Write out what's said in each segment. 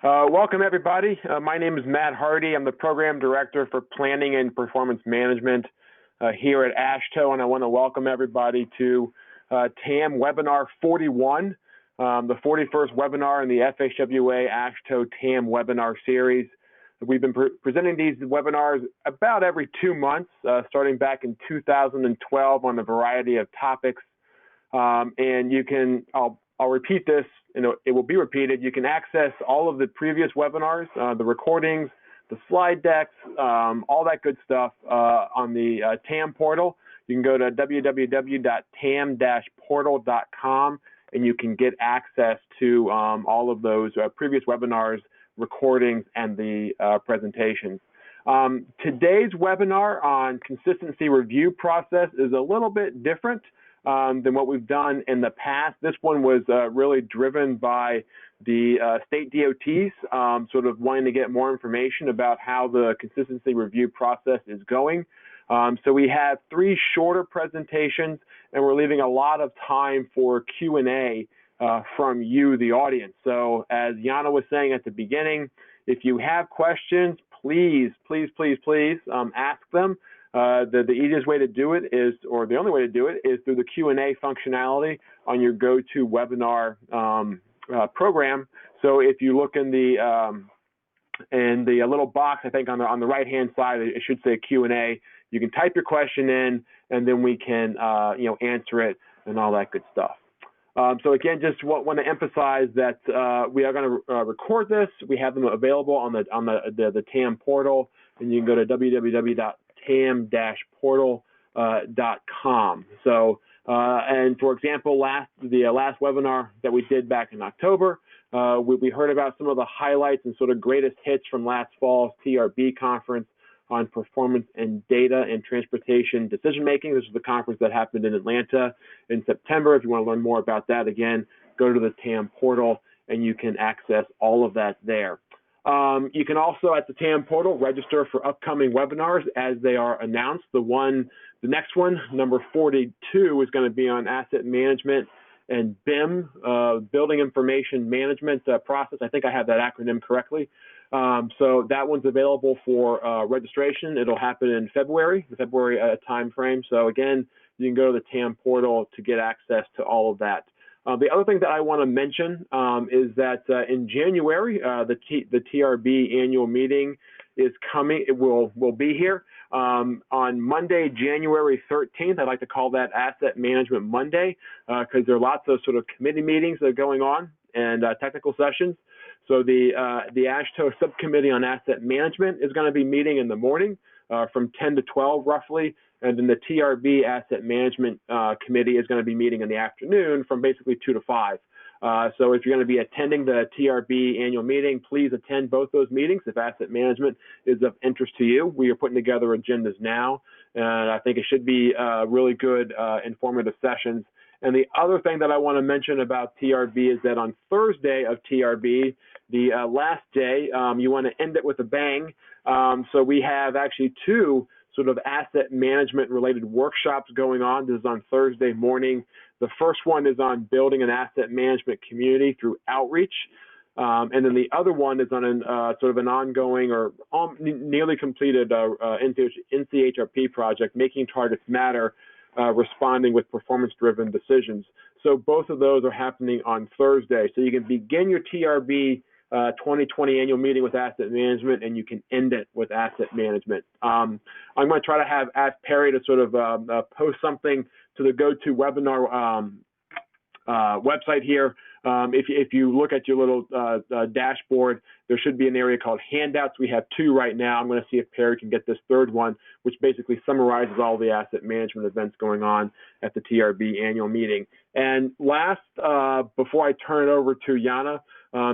Welcome, everybody. My name is Matt Hardy. I'm the Program Director for Planning and Performance Management here at AASHTO, and I want to welcome everybody to TAM Webinar 41, the 41st webinar in the FHWA AASHTO TAM Webinar Series. We've been presenting these webinars about every 2 months, starting back in 2012 on a variety of topics. And you can, I'll repeat this, it will be repeated. You can access all of the previous webinars, the recordings, the slide decks, all that good stuff on the TAM portal. You can go to www.tam-portal.com and you can get access to all of those previous webinars, recordings, and the presentations. Today's webinar on consistency review process is a little bit different than what we've done in the past. This one was really driven by the state DOTs sort of wanting to get more information about how the consistency review process is going. So we have 3 shorter presentations, and we're leaving a lot of time for Q&A from you, the audience. So as Yana was saying at the beginning, if you have questions, please ask them. The easiest way to do it is, or the only way to do it, is through the Q&A functionality on your GoToWebinar program. So if you look in the little box, I think on the right-hand side, it should say Q&A. You can type your question in, and then we can answer it and all that good stuff. So again, just want to emphasize that we are going to record this. We have them available on the TAM portal, and you can go to www.tam-portal.com. So, and for example, the last webinar that we did back in October, we heard about some of the highlights and sort of greatest hits from last fall's TRB conference on performance and data and transportation decision-making. This is the conference that happened in Atlanta in September. If you want to learn more about that, again, go to the TAM portal and you can access all of that there. You can also, at the TAM portal, register for upcoming webinars as they are announced. The next one, number 42, is going to be on asset management and BIM, Building Information Management Process. I think I have that acronym correctly. So that one's available for registration. It'll happen in February, the February time frame. So again, you can go to the TAM portal to get access to all of that. The other thing that I want to mention is that in January, the TRB annual meeting is coming. It will be here on Monday, January 13th. I'd like to call that Asset Management Monday because there are lots of sort of committee meetings that are going on and technical sessions. So the AASHTO Subcommittee on Asset Management is going to be meeting in the morning from 10 to 12 roughly, and then the TRB Asset Management Committee is going to be meeting in the afternoon from basically 2 to 5. So if you're going to be attending the TRB annual meeting, please attend both those meetings if asset management is of interest to you. We are putting together agendas now, and I think it should be really good, informative sessions. And the other thing that I want to mention about TRB is that on Thursday of TRB, the last day, you want to end it with a bang. So we have actually 2 sort of asset management related workshops going on. This is on Thursday morning. The first one is on building an asset management community through outreach. And then the other one is on sort of an ongoing or nearly completed NCHRP project, Making Targets Matter, responding with performance-driven decisions. So both of those are happening on Thursday. So you can begin your TRB 2020 annual meeting with asset management, and you can end it with asset management. I'm going to try to ask Perry to sort of post something to the GoToWebinar website here. If you look at your little dashboard, there should be an area called handouts. We have 2 right now. I'm going to see if Perry can get this 3rd one, which basically summarizes all the asset management events going on at the TRB annual meeting. And last, before I turn it over to Yana,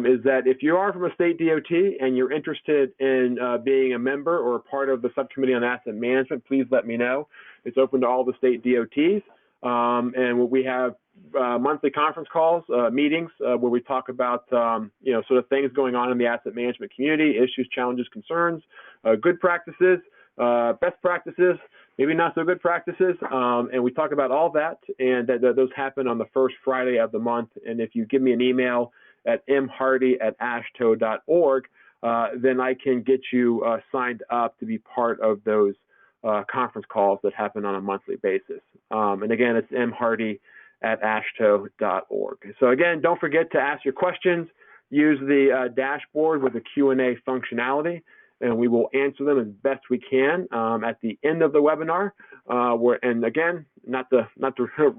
is that if you are from a state DOT and you're interested in being a member or a part of the Subcommittee on Asset Management, please let me know. It's open to all the state DOTs. And we have monthly conference calls, meetings where we talk about, sort of things going on in the asset management community, issues, challenges, concerns, good practices, best practices, maybe not so good practices. And we talk about all that, and those happen on the first Friday of the month. And if you give me an email at mhardy@ashto.org, then I can get you signed up to be part of those conference calls that happen on a monthly basis. And again, it's mhardy@ashto.org. So again, don't forget to ask your questions. Use the dashboard with the Q&A functionality, and we will answer them as best we can at the end of the webinar. And again, not to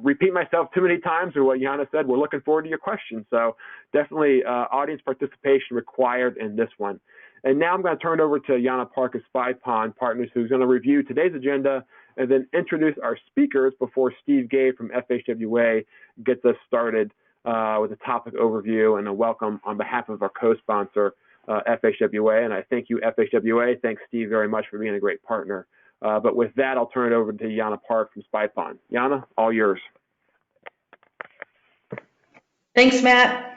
repeat myself too many times or what Jana said, we're looking forward to your questions. So definitely audience participation required in this one. And now I'm going to turn it over to Jana Park of Spy Pond Partners, who's going to review today's agenda and then introduce our speakers before Steve Gay from FHWA gets us started with a topic overview and a welcome on behalf of our co-sponsor, FHWA. And I thank you, FHWA. Thanks, Steve, very much for being a great partner. But with that, I'll turn it over to Jana Park from Spy Pond. Jana, all yours. Thanks, Matt.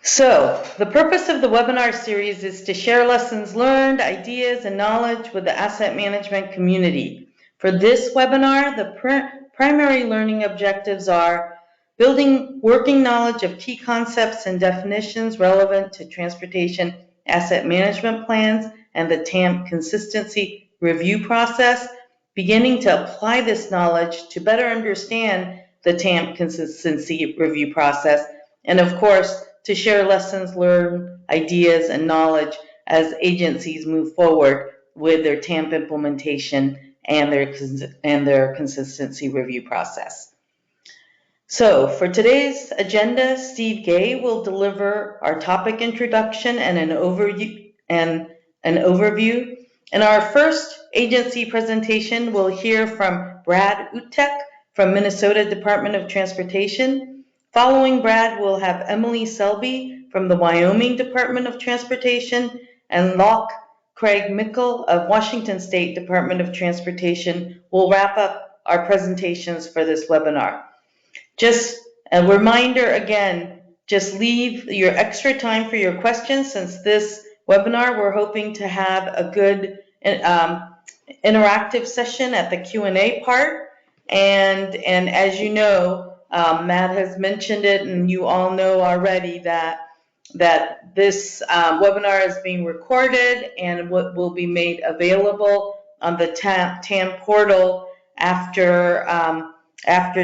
So the purpose of the webinar series is to share lessons learned, ideas, and knowledge with the asset management community. For this webinar, the primary learning objectives are building working knowledge of key concepts and definitions relevant to transportation asset management plans and the TAM consistency review process, beginning to apply this knowledge to better understand the TAM consistency review process, and of course, to share lessons learned, ideas, and knowledge as agencies move forward with their TAMP implementation and their consistency review process. So for today's agenda, Steve Gay will deliver our topic introduction and an overview. In our first agency presentation, we'll hear from Brad Utek from Minnesota Department of Transportation. Following Brad, we'll have Emily Selby from the Wyoming Department of Transportation and Locke Craig Mickle of Washington State Department of Transportation will wrap up our presentations for this webinar. Just a reminder again, just leave your extra time for your questions. Since this webinar, we're hoping to have a good interactive session at the Q&A part. And as you know, Matt has mentioned it, and you all know already that this webinar is being recorded and will be made available on the TAM portal after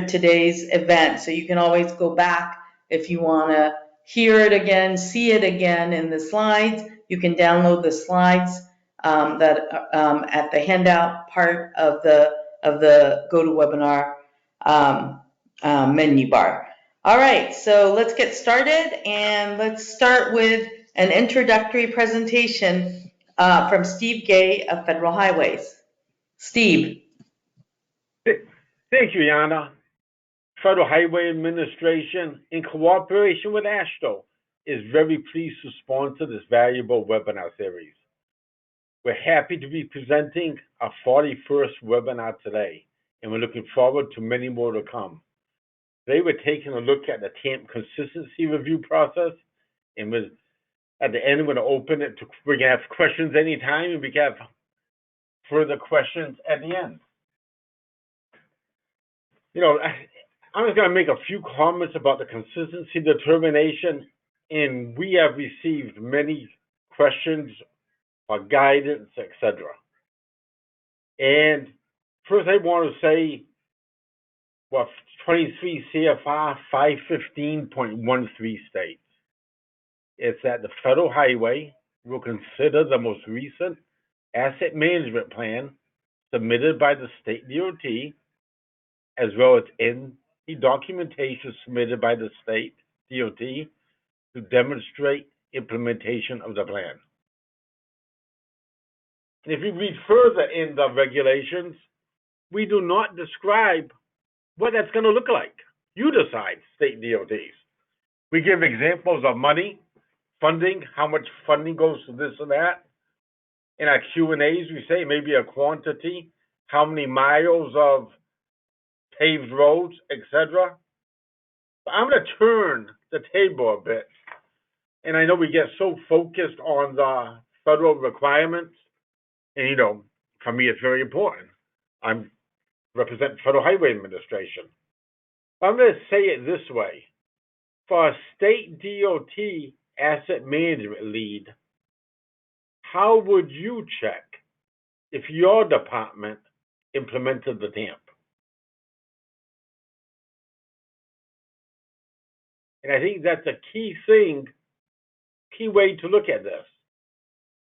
today's event. So you can always go back if you want to hear it again, see it again in the slides. You can download the slides at the handout part of the GoToWebinar menu bar. All right, so let's get started, and let's start with an introductory presentation from Steve Gay of Federal Highways. Steve. Thank you, Jana. Federal Highway Administration, in cooperation with AASHTO, is very pleased to sponsor this valuable webinar series. We're happy to be presenting our 41st webinar today, and we're looking forward to many more to come. Today we're taking a look at the TAMP consistency review process, and at the end we're going to open it to, we can have questions anytime, and we can have further questions at the end. You know, I'm just going to make a few comments about the consistency determination, and we have received many questions or guidance, etc. And first I want to say, what 23 CFR 515.13 states. It's that the Federal Highway will consider the most recent asset management plan submitted by the state DOT, as well as any documentation submitted by the state DOT to demonstrate implementation of the plan. And if you read further in the regulations, we do not describe what that's going to look like. You decide, state DOTs. We give examples of money, funding, how much funding goes to this and that. In our Q&As, we say maybe a quantity, how many miles of paved roads, etc. I'm going to turn the table a bit. And I know we get so focused on the federal requirements. And, you know, for me, it's very important. I represent Federal Highway Administration. I'm going to say it this way. For a state DOT asset management lead, how would you check if your department implemented the TAMP? And I think that's a key way to look at this.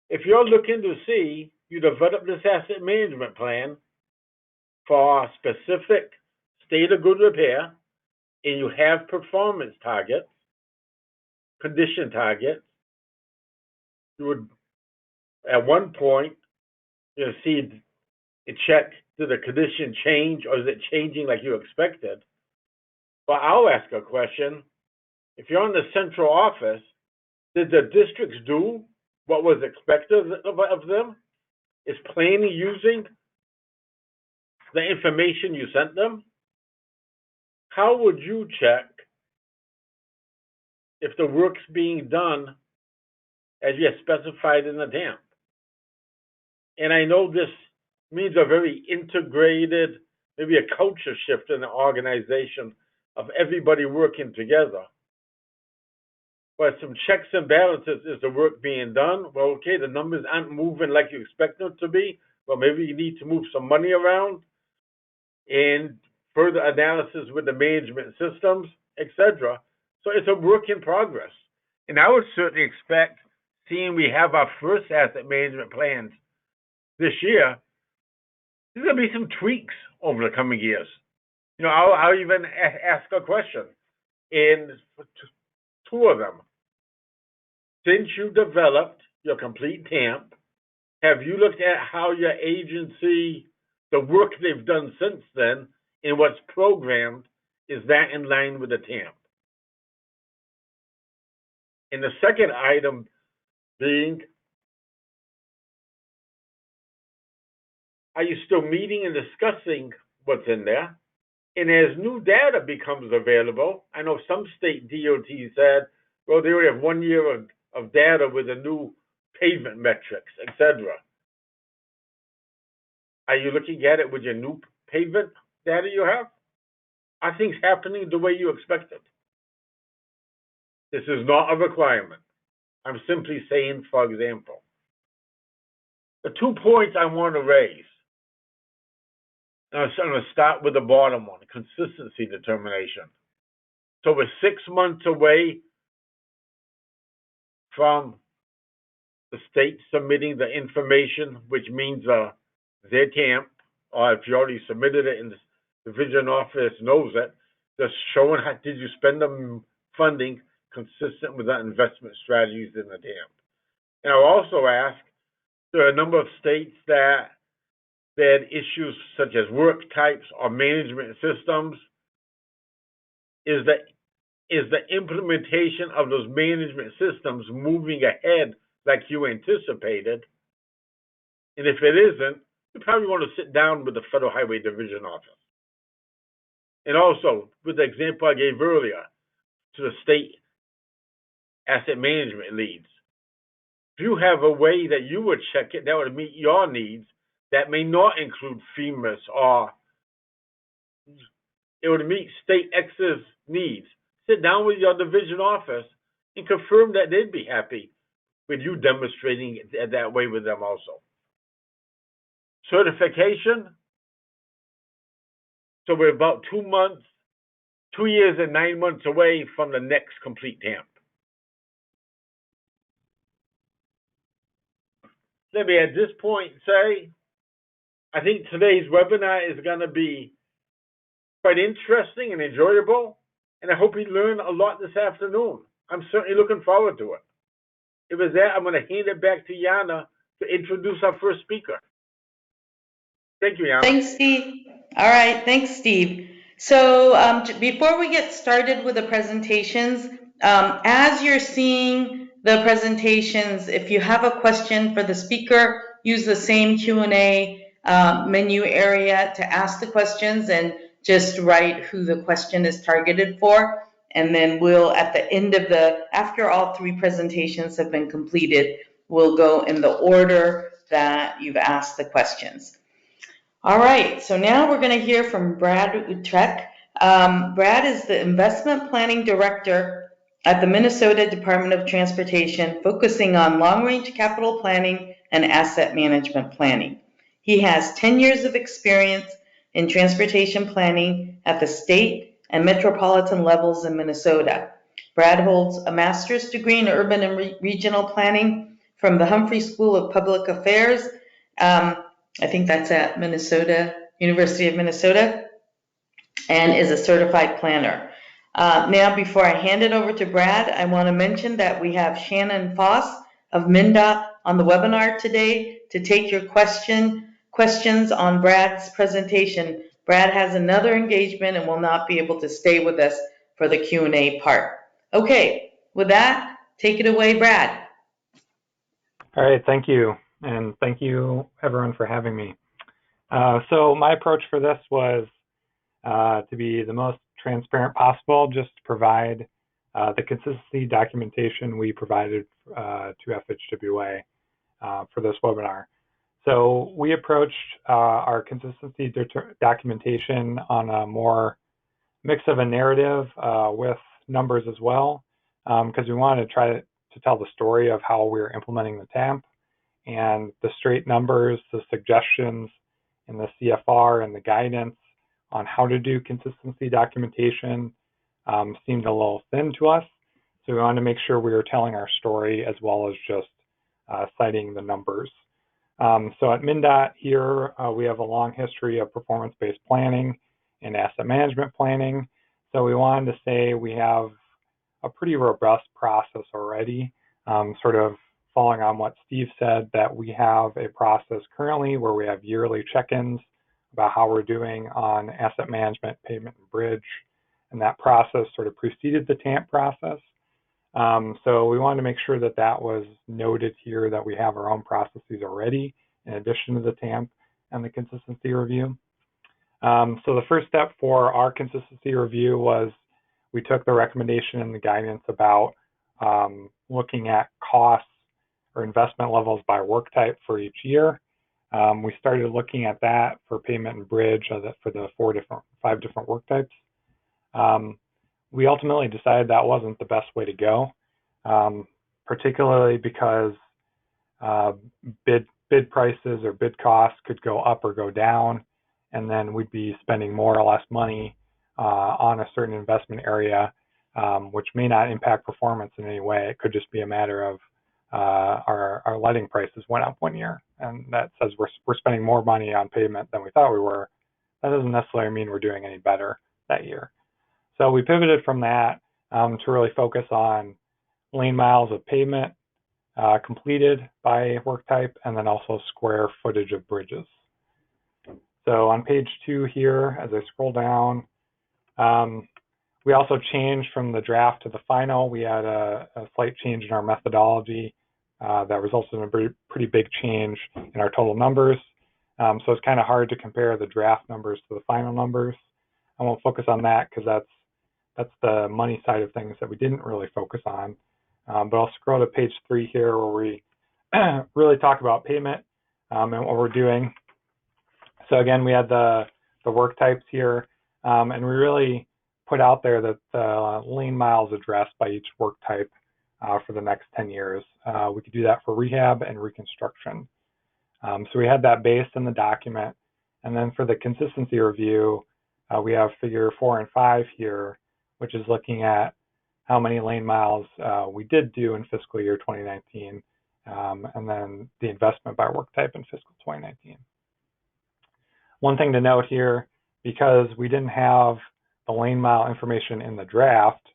If you're looking to see, you develop this asset management plan for a specific state of good repair, and you have performance targets, condition targets, you would, at one point, see it check, did the condition change, or is it changing like you expected? But I'll ask a question. If you're in the central office, did the districts do what was expected of them? Is planning using the information you sent them? How would you check if the work's being done as you have specified in the TAMP? And I know this means a very integrated, maybe a culture shift in the organization of everybody working together. But some checks and balances, is the work being done? Well, okay, the numbers aren't moving like you expect them to be. Well, maybe you need to move some money around, and further analysis with the management systems, etc. So it's a work in progress. And I would certainly expect, seeing we have our first asset management plans this year, there's going to be some tweaks over the coming years. I'll even ask a question in two of them. Since you developed your complete TAMP, have you looked at how your agency, the work they've done since then, and what's programmed, is that in line with the TAMP? And the second item being, are you still meeting and discussing what's in there? And as new data becomes available, I know some state DOTs said, well, they already have 1 year of data with the new pavement metrics, etc. Are you looking at it with your new pavement data you have? Are things happening the way you expected? This is not a requirement. I'm simply saying, for example, the 2 points I want to raise. I'm going to start with the bottom one, consistency determination. So we're 6 months away from the state submitting the information, which means their TAMP, or if you already submitted it and the division office knows it, just showing how did you spend the funding consistent with the investment strategies in the TAMP. And I'll also ask, there are a number of states that had issues such as work types or management systems. Is the implementation of those management systems moving ahead like you anticipated? And if it isn't, you probably want to sit down with the Federal Highway Division office. And also, with the example I gave earlier, to the state asset management leads, if you have a way that you would check it that would meet your needs, that may not include FEMA's, or it would meet state X's needs, sit down with your division office and confirm that they'd be happy with you demonstrating it that way with them also. Certification. So we're about 2 years and 9 months away from the next complete TAMP. Let me at this point say, I think today's webinar is going to be quite interesting and enjoyable, and I hope you learn a lot this afternoon. I'm certainly looking forward to it. With that, I'm going to hand it back to Yana to introduce our first speaker. Thank you, Yana. Thanks, Steve. All right, thanks, Steve. So before we get started with the presentations, as you're seeing the presentations, if you have a question for the speaker, use the same Q&A menu area to ask the questions, and just write who the question is targeted for. And then we'll, at the end of after all 3 presentations have been completed, we'll go in the order that you've asked the questions. All right, so now we're going to hear from Brad Utrecht. Brad is the Investment Planning Director at the Minnesota Department of Transportation, focusing on long-range capital planning and asset management planning. He has 10 years of experience in transportation planning at the state and metropolitan levels in Minnesota. Brad holds a master's degree in urban and regional planning from the Humphrey School of Public Affairs. I think that's at University of Minnesota, and is a certified planner. Now, before I hand it over to Brad, I want to mention that we have Shannon Foss of MnDOT on the webinar today to take your questions on Brad's presentation. Brad has another engagement and will not be able to stay with us for the Q&A part. Okay, with that, take it away, Brad. All right, thank you. And thank you, everyone, for having me. So my approach for this was to be the most transparent possible, just to provide the consistency documentation we provided to FHWA for this webinar. So we approached our consistency documentation on a more mix of a narrative with numbers as well, because we wanted to try to tell the story of how we're implementing the TAMP, and the straight numbers, the suggestions in the CFR and the guidance on how to do consistency documentation seemed a little thin to us. So we wanted to make sure we were telling our story as well as just citing the numbers. So at MnDOT here, we have a long history of performance-based planning and asset management planning. So we wanted to say we have a pretty robust process already, sort of following on what Steve said, that we have a process currently where we have yearly check-ins about how we're doing on asset management, pavement, and bridge. And that process sort of preceded the TAMP process. So we wanted to make sure that that was noted here, that we have our own processes already in addition to the TAMP and the consistency review. So the first step for our consistency review was we took the recommendation and the guidance about looking at costs or investment levels by work type for each year. We started looking at that for pavement and bridge for the 5 different work types. We ultimately decided that wasn't the best way to go, particularly because bid prices or bid costs could go up or go down, and then we'd be spending more or less money on a certain investment area, which may not impact performance in any way. It could just be a matter of our letting prices went up one year, and that says we're spending more money on pavement than we thought we were. That doesn't necessarily mean we're doing any better that year. So we pivoted from that to really focus on lane miles of pavement completed by work type, and then also square footage of bridges. So on page 2 here, as I scroll down, we also changed from the draft to the final. We had a slight change in our methodology that resulted in a pretty big change in our total numbers. So it's kind of hard to compare the draft numbers to the final numbers. I won't focus on that because that's the money side of things that we didn't really focus on. But I'll scroll to page 3 here, where we really talk about payment and what we're doing. So again, we had the work types here, and we really put out there that the lane miles addressed by each work type for the next 10 years. We could do that for rehab and reconstruction. So we had that based in the document. And then for the consistency review, we have figure 4 and 5 here, which is looking at how many lane miles we did do in fiscal year 2019, and then the investment by work type in fiscal 2019. One thing to note here, because we didn't have the lane mile information in the draft,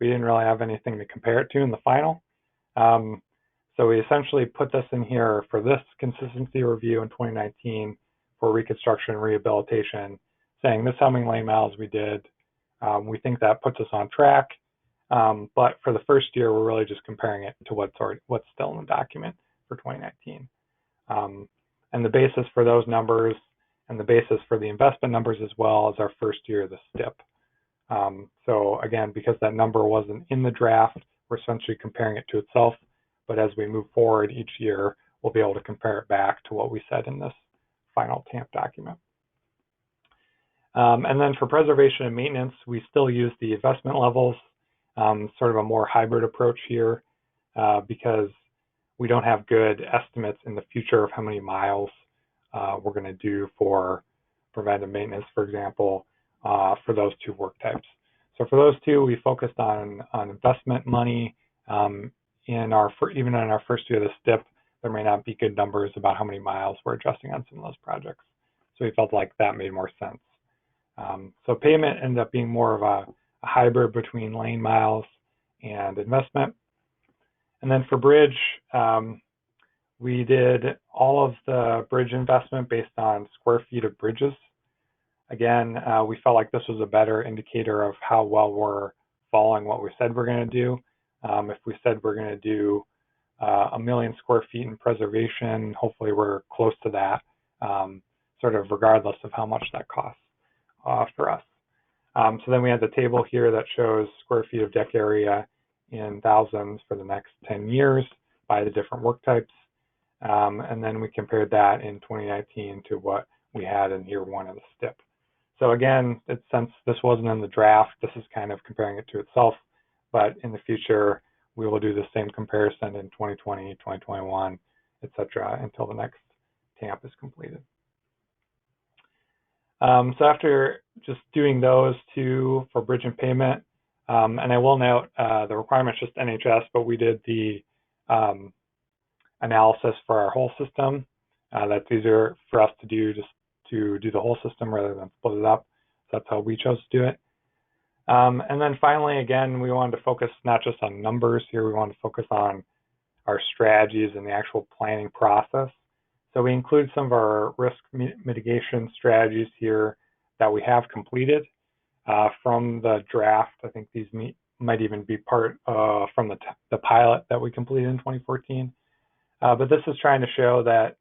we didn't really have anything to compare it to in the final. So we essentially put this in here for this consistency review in 2019 for reconstruction and rehabilitation, saying this is how many lane miles we did. We think that puts us on track. But for the first year, we're really just comparing it to what's still in the document for 2019. And the basis for those numbers and the basis for the investment numbers as well as our first year of the STIP. So again, because that number wasn't in the draft, we're essentially comparing it to itself. But as we move forward each year, we'll be able to compare it back to what we said in this final TAMP document. And then for preservation and maintenance, we still use the investment levels, sort of a more hybrid approach here, because we don't have good estimates in the future of how many miles we're going to do for preventive maintenance, for example, for those two work types. So for those two, we focused on investment money. Even in our first year of the STIP, there may not be good numbers about how many miles we're adjusting on some of those projects. So we felt like that made more sense. So payment ended up being more of a hybrid between lane miles and investment. And then for bridge, we did all of the bridge investment based on square feet of bridges. Again, we felt like this was a better indicator of how well we're following what we said we're going to do. If we said we're going to do 1 million square feet in preservation, hopefully we're close to that, sort of regardless of how much that costs for us. So then we have the table here that shows square feet of deck area in thousands for the next 10 years by the different work types. And then we compared that in 2019 to what we had in year one of the STIP. So again, since this wasn't in the draft, this is kind of comparing it to itself, but in the future, we will do the same comparison in 2020, 2021, et cetera, until the next TAMP is completed. So after just doing those two for bridge and payment, and I will note the requirement's just NHS, but we did the analysis for our whole system. That's easier for us to do, just to do the whole system rather than split it up. So that's how we chose to do it. And then finally, again, we wanted to focus not just on numbers here, we wanted to focus on our strategies and the actual planning process. So we include some of our risk mitigation strategies here that we have completed from the draft. I think these might even be part from the pilot that we completed in 2014. But this is trying to show that,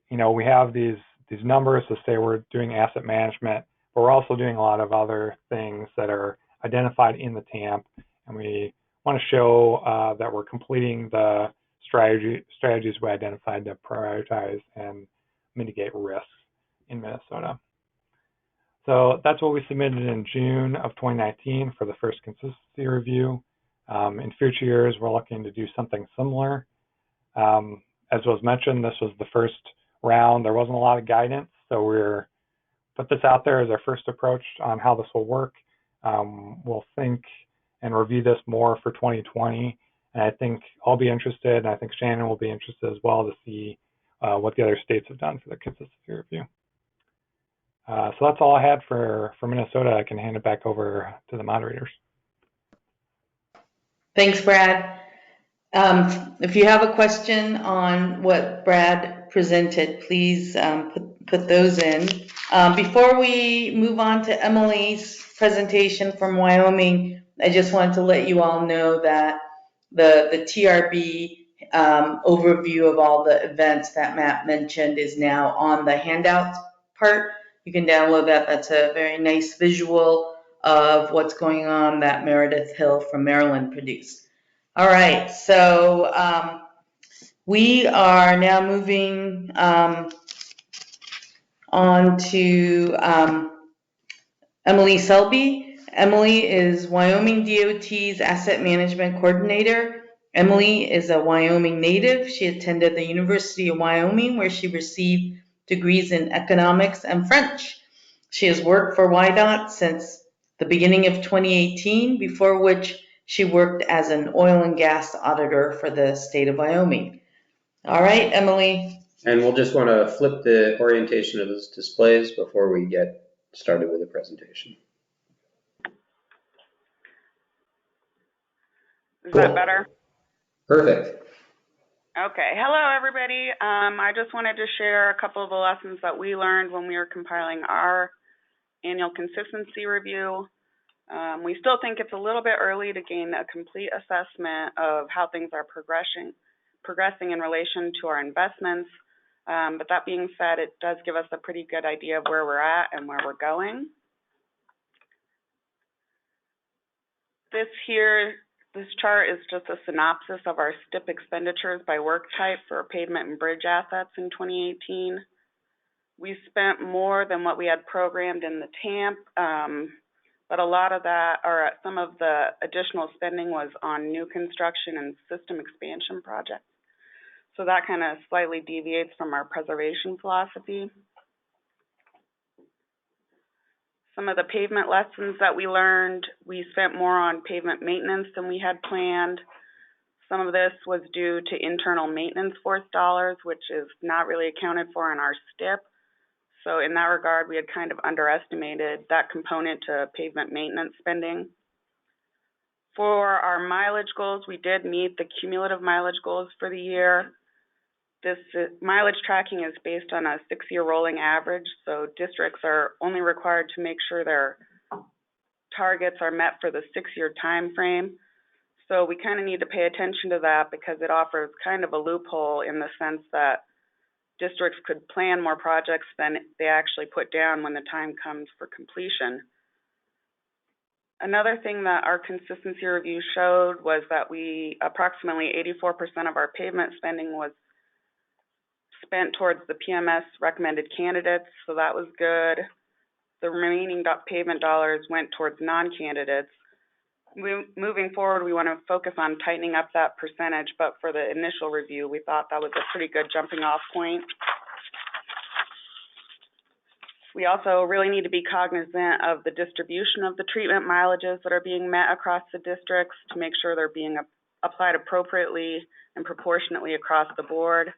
you know, we have these numbers to say we're doing asset management, but we're also doing a lot of other things that are identified in the TAMP, and we want to show that we're completing the strategies we identified to prioritize and mitigate risks in Minnesota. So that's what we submitted in June of 2019 for the first consistency review. In future years, we're looking to do something similar. As was mentioned, this was the first round. There wasn't a lot of guidance, so we're put this out there as our first approach on how this will work. We'll think and review this more for 2020. And I think I'll be interested, and I think Shannon will be interested as well to see what the other states have done for the consistency review. So that's all I had for Minnesota. I can hand it back over to the moderators. Thanks, Brad. If you have a question on what Brad presented, please put those in. Before we move on to Emily's presentation from Wyoming, I just wanted to let you all know that the TRB overview of all the events that Matt mentioned is now on the handouts part. You can download that. That's a very nice visual of what's going on that Meredith Hill from Maryland produced. All right, so we are now moving on to Emily Selby. Emily is Wyoming DOT's Asset Management Coordinator. Emily is a Wyoming native. She attended the University of Wyoming, where she received degrees in economics and French. She has worked for WYDOT since the beginning of 2018, before which she worked as an oil and gas auditor for the state of Wyoming. All right, Emily. And we'll just want to flip the orientation of those displays before we get started with the presentation. Is that better? Perfect. Okay. Hello, everybody. I just wanted to share a couple of the lessons that we learned when we were compiling our annual consistency review. We still think it's a little bit early to gain a complete assessment of how things are progressing in relation to our investments. But that being said, it does give us a pretty good idea of where we're at and where we're going. This chart is just a synopsis of our STIP expenditures by work type for pavement and bridge assets in 2018. We spent more than what we had programmed in the TAMP, but a lot of that, or some of the additional spending was on new construction and system expansion projects. So that kind of slightly deviates from our preservation philosophy. Some of the pavement lessons that we learned, we spent more on pavement maintenance than we had planned. Some of this was due to internal maintenance force dollars, which is not really accounted for in our STIP. So in that regard, we had kind of underestimated that component to pavement maintenance spending. For our mileage goals, we did meet the cumulative mileage goals for the year. This mileage tracking is based on a 6-year rolling average, so districts are only required to make sure their targets are met for the 6-year time frame. So we kind of need to pay attention to that because it offers kind of a loophole in the sense that districts could plan more projects than they actually put down when the time comes for completion. Another thing that our consistency review showed was that approximately 84% of our pavement spending was spent towards the PMS recommended candidates, so that was good. The remaining pavement dollars went towards non-candidates. Moving forward, we want to focus on tightening up that percentage, but for the initial review, we thought that was a pretty good jumping off point. We also really need to be cognizant of the distribution of the treatment mileages that are being met across the districts to make sure they're being applied appropriately and proportionately across the board.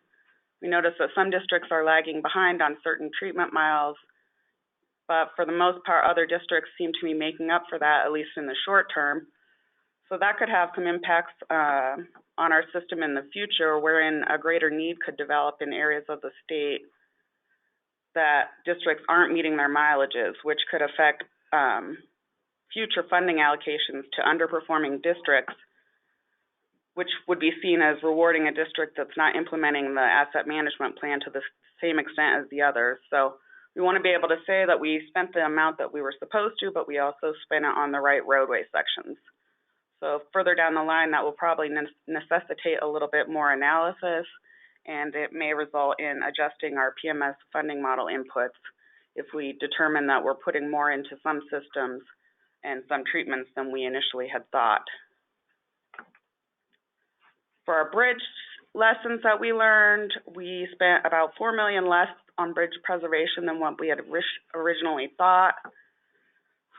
We notice that some districts are lagging behind on certain treatment miles, but for the most part, other districts seem to be making up for that, at least in the short term. So that could have some impacts on our system in the future, wherein a greater need could develop in areas of the state that districts aren't meeting their mileages, which could affect future funding allocations to underperforming districts, which would be seen as rewarding a district that's not implementing the asset management plan to the same extent as the others. So we want to be able to say that we spent the amount that we were supposed to, but we also spent it on the right roadway sections. So further down the line, that will probably necessitate a little bit more analysis, and it may result in adjusting our PMS funding model inputs if we determine that we're putting more into some systems and some treatments than we initially had thought. For our bridge lessons that we learned, we spent about $4 million less on bridge preservation than what we had originally thought.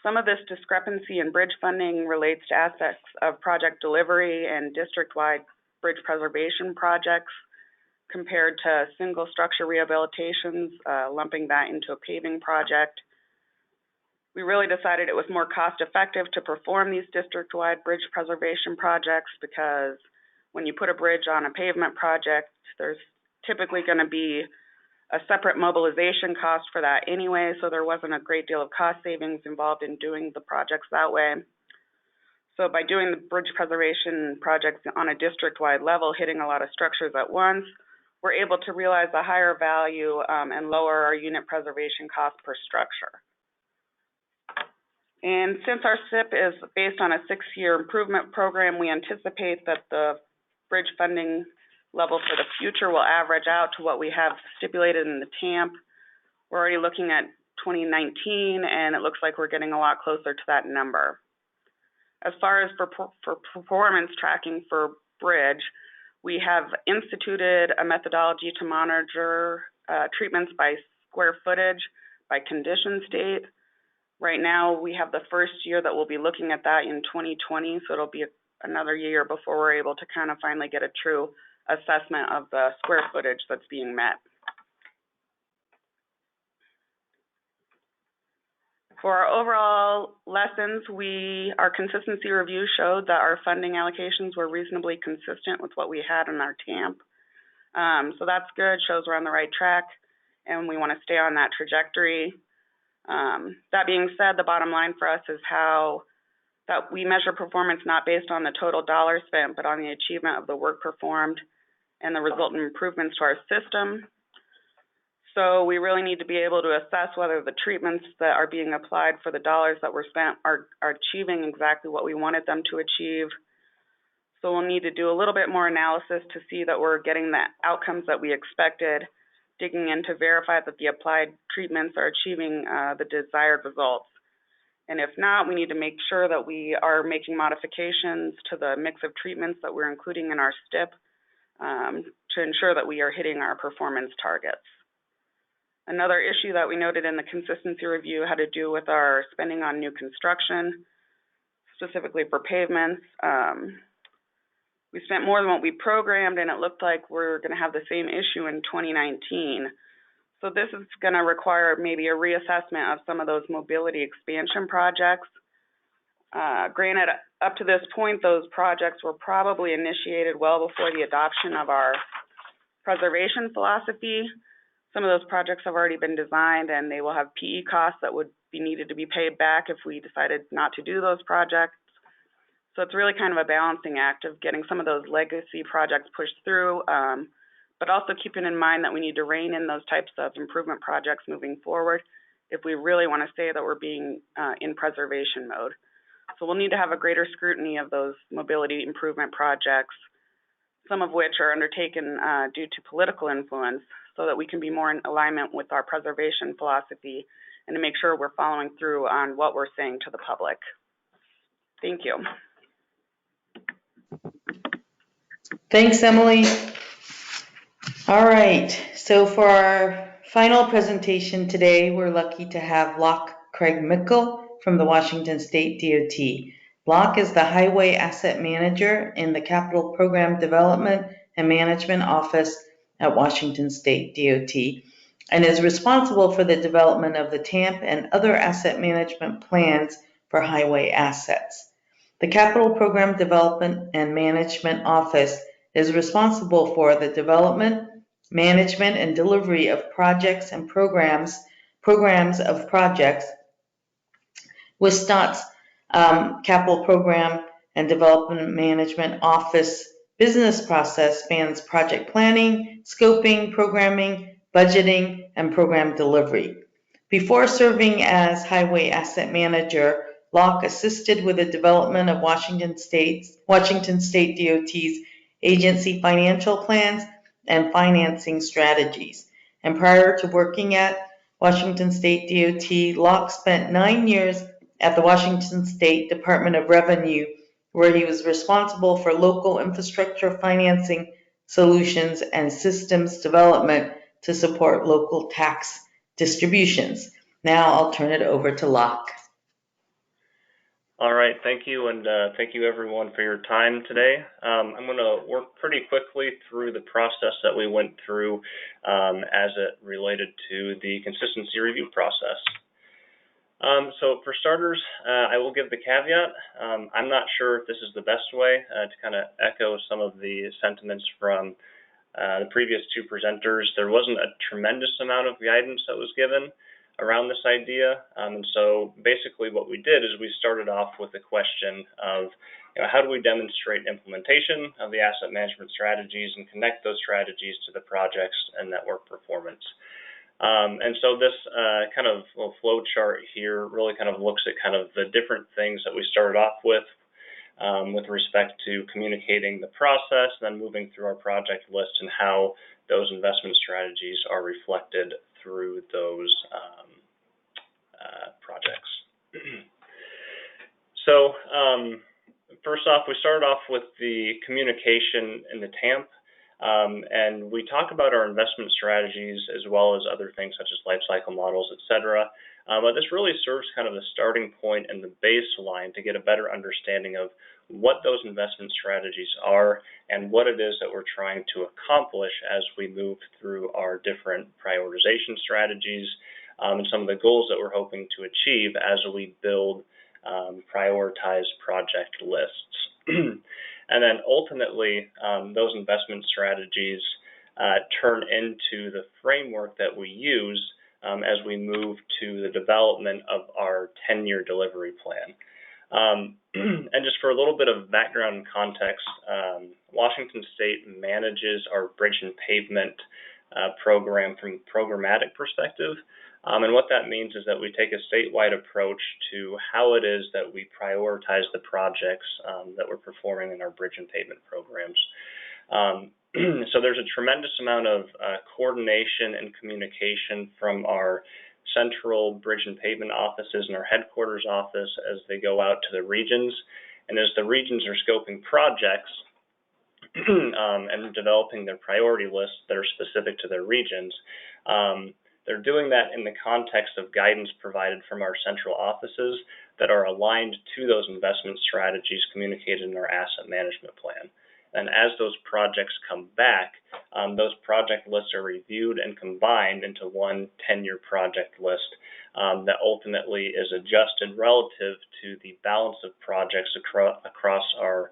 Some of this discrepancy in bridge funding relates to aspects of project delivery and district-wide bridge preservation projects compared to single structure rehabilitations, lumping that into a paving project. We really decided it was more cost-effective to perform these district-wide bridge preservation projects because when you put a bridge on a pavement project, there's typically going to be a separate mobilization cost for that anyway, so there wasn't a great deal of cost savings involved in doing the projects that way. So by doing the bridge preservation projects on a district-wide level, hitting a lot of structures at once, we're able to realize a higher value and lower our unit preservation cost per structure. And since our SIP is based on a 6-year improvement program, we anticipate that the bridge funding level for the future will average out to what we have stipulated in the TAMP. We're already looking at 2019, and it looks like we're getting a lot closer to that number. As far as for performance tracking for bridge, we have instituted a methodology to monitor treatments by square footage, by condition state. Right now, we have the first year that we'll be looking at that in 2020, so it'll be another year before we're able to kind of finally get a true assessment of the square footage that's being met. For our overall lessons, our consistency review showed that our funding allocations were reasonably consistent with what we had in our TAMP. So that's good, shows we're on the right track, and we want to stay on that trajectory. That being said, the bottom line for us is that we measure performance not based on the total dollars spent, but on the achievement of the work performed and the resultant improvements to our system. So we really need to be able to assess whether the treatments that are being applied for the dollars that were spent are achieving exactly what we wanted them to achieve. So we'll need to do a little bit more analysis to see that we're getting the outcomes that we expected. digging in to verify that the applied treatments are achieving the desired results. And if not, we need to make sure that we are making modifications to the mix of treatments that we're including in our STIP to ensure that we are hitting our performance targets. Another issue that we noted in the consistency review had to do with our spending on new construction, specifically for pavements. We spent more than what we programmed, and it looked like we're going to have the same issue in 2019. So this is going to require maybe a reassessment of some of those mobility expansion projects. Granted, up to this point, those projects were probably initiated well before the adoption of our preservation philosophy. Some of those projects have already been designed, and they will have PE costs that would be needed to be paid back if we decided not to do those projects. So it's really kind of a balancing act of getting some of those legacy projects pushed through, but also keeping in mind that we need to rein in those types of improvement projects moving forward if we really want to say that we're being in preservation mode. So we'll need to have a greater scrutiny of those mobility improvement projects, some of which are undertaken due to political influence, so that we can be more in alignment with our preservation philosophy and to make sure we're following through on what we're saying to the public. Thank you. Thanks, Emily. All right, so for our final presentation today, we're lucky to have Locke Craig Mickle from the Washington State DOT. Locke is the Highway Asset Manager in the Capital Program Development and Management Office at Washington State DOT and is responsible for the development of the TAMP and other asset management plans for highway assets. The Capital Program Development and Management Office is responsible for the development, management, and delivery of projects and programs of projects. WSDOT's Capital Program and Development Management Office business process spans project planning, scoping, programming, budgeting, and program delivery. Before serving as Highway Asset Manager, Locke assisted with the development of Washington State DOT's agency financial plans and financing strategies. And prior to working at Washington State DOT, Locke spent 9 years at the Washington State Department of Revenue, where he was responsible for local infrastructure financing solutions and systems development to support local tax distributions. Now I'll turn it over to Locke. All right, thank you, and thank you everyone for your time today. I'm going to work pretty quickly through the process that we went through as it related to the consistency review process. So for starters, I will give the caveat. I'm not sure if this is the best way to kind of echo some of the sentiments from the previous two presenters. There wasn't a tremendous amount of guidance that was given around this idea. And so basically what we did is we started off with the question of, how do we demonstrate implementation of the asset management strategies and connect those strategies to the projects and network performance. And so this kind of little flow chart here really kind of looks at kind of the different things that we started off with respect to communicating the process, then moving through our project list and how those investment strategies are reflected through those projects. So first off, we started off with the communication in the TAMP, and we talk about our investment strategies as well as other things such as life cycle models, etc. But this really serves kind of the starting point and the baseline to get a better understanding of what those investment strategies are and what it is that we're trying to accomplish as we move through our different prioritization strategies and some of the goals that we're hoping to achieve as we build prioritized project lists. And then ultimately, those investment strategies turn into the framework that we use as we move to the development of our 10-year delivery plan. And just for a little bit of background and context, Washington State manages our bridge and pavement program from a programmatic perspective. And what that means is that we take a statewide approach to how it is that we prioritize the projects that we're performing in our bridge and pavement programs. So there's a tremendous amount of coordination and communication from our central bridge and pavement offices and our headquarters office as they go out to the regions. And as the regions are scoping projects and developing their priority lists that are specific to their regions, they're doing that in the context of guidance provided from our central offices that are aligned to those investment strategies communicated in our asset management plan. And as those projects come back, those project lists are reviewed and combined into one 10-year project list that ultimately is adjusted relative to the balance of projects across our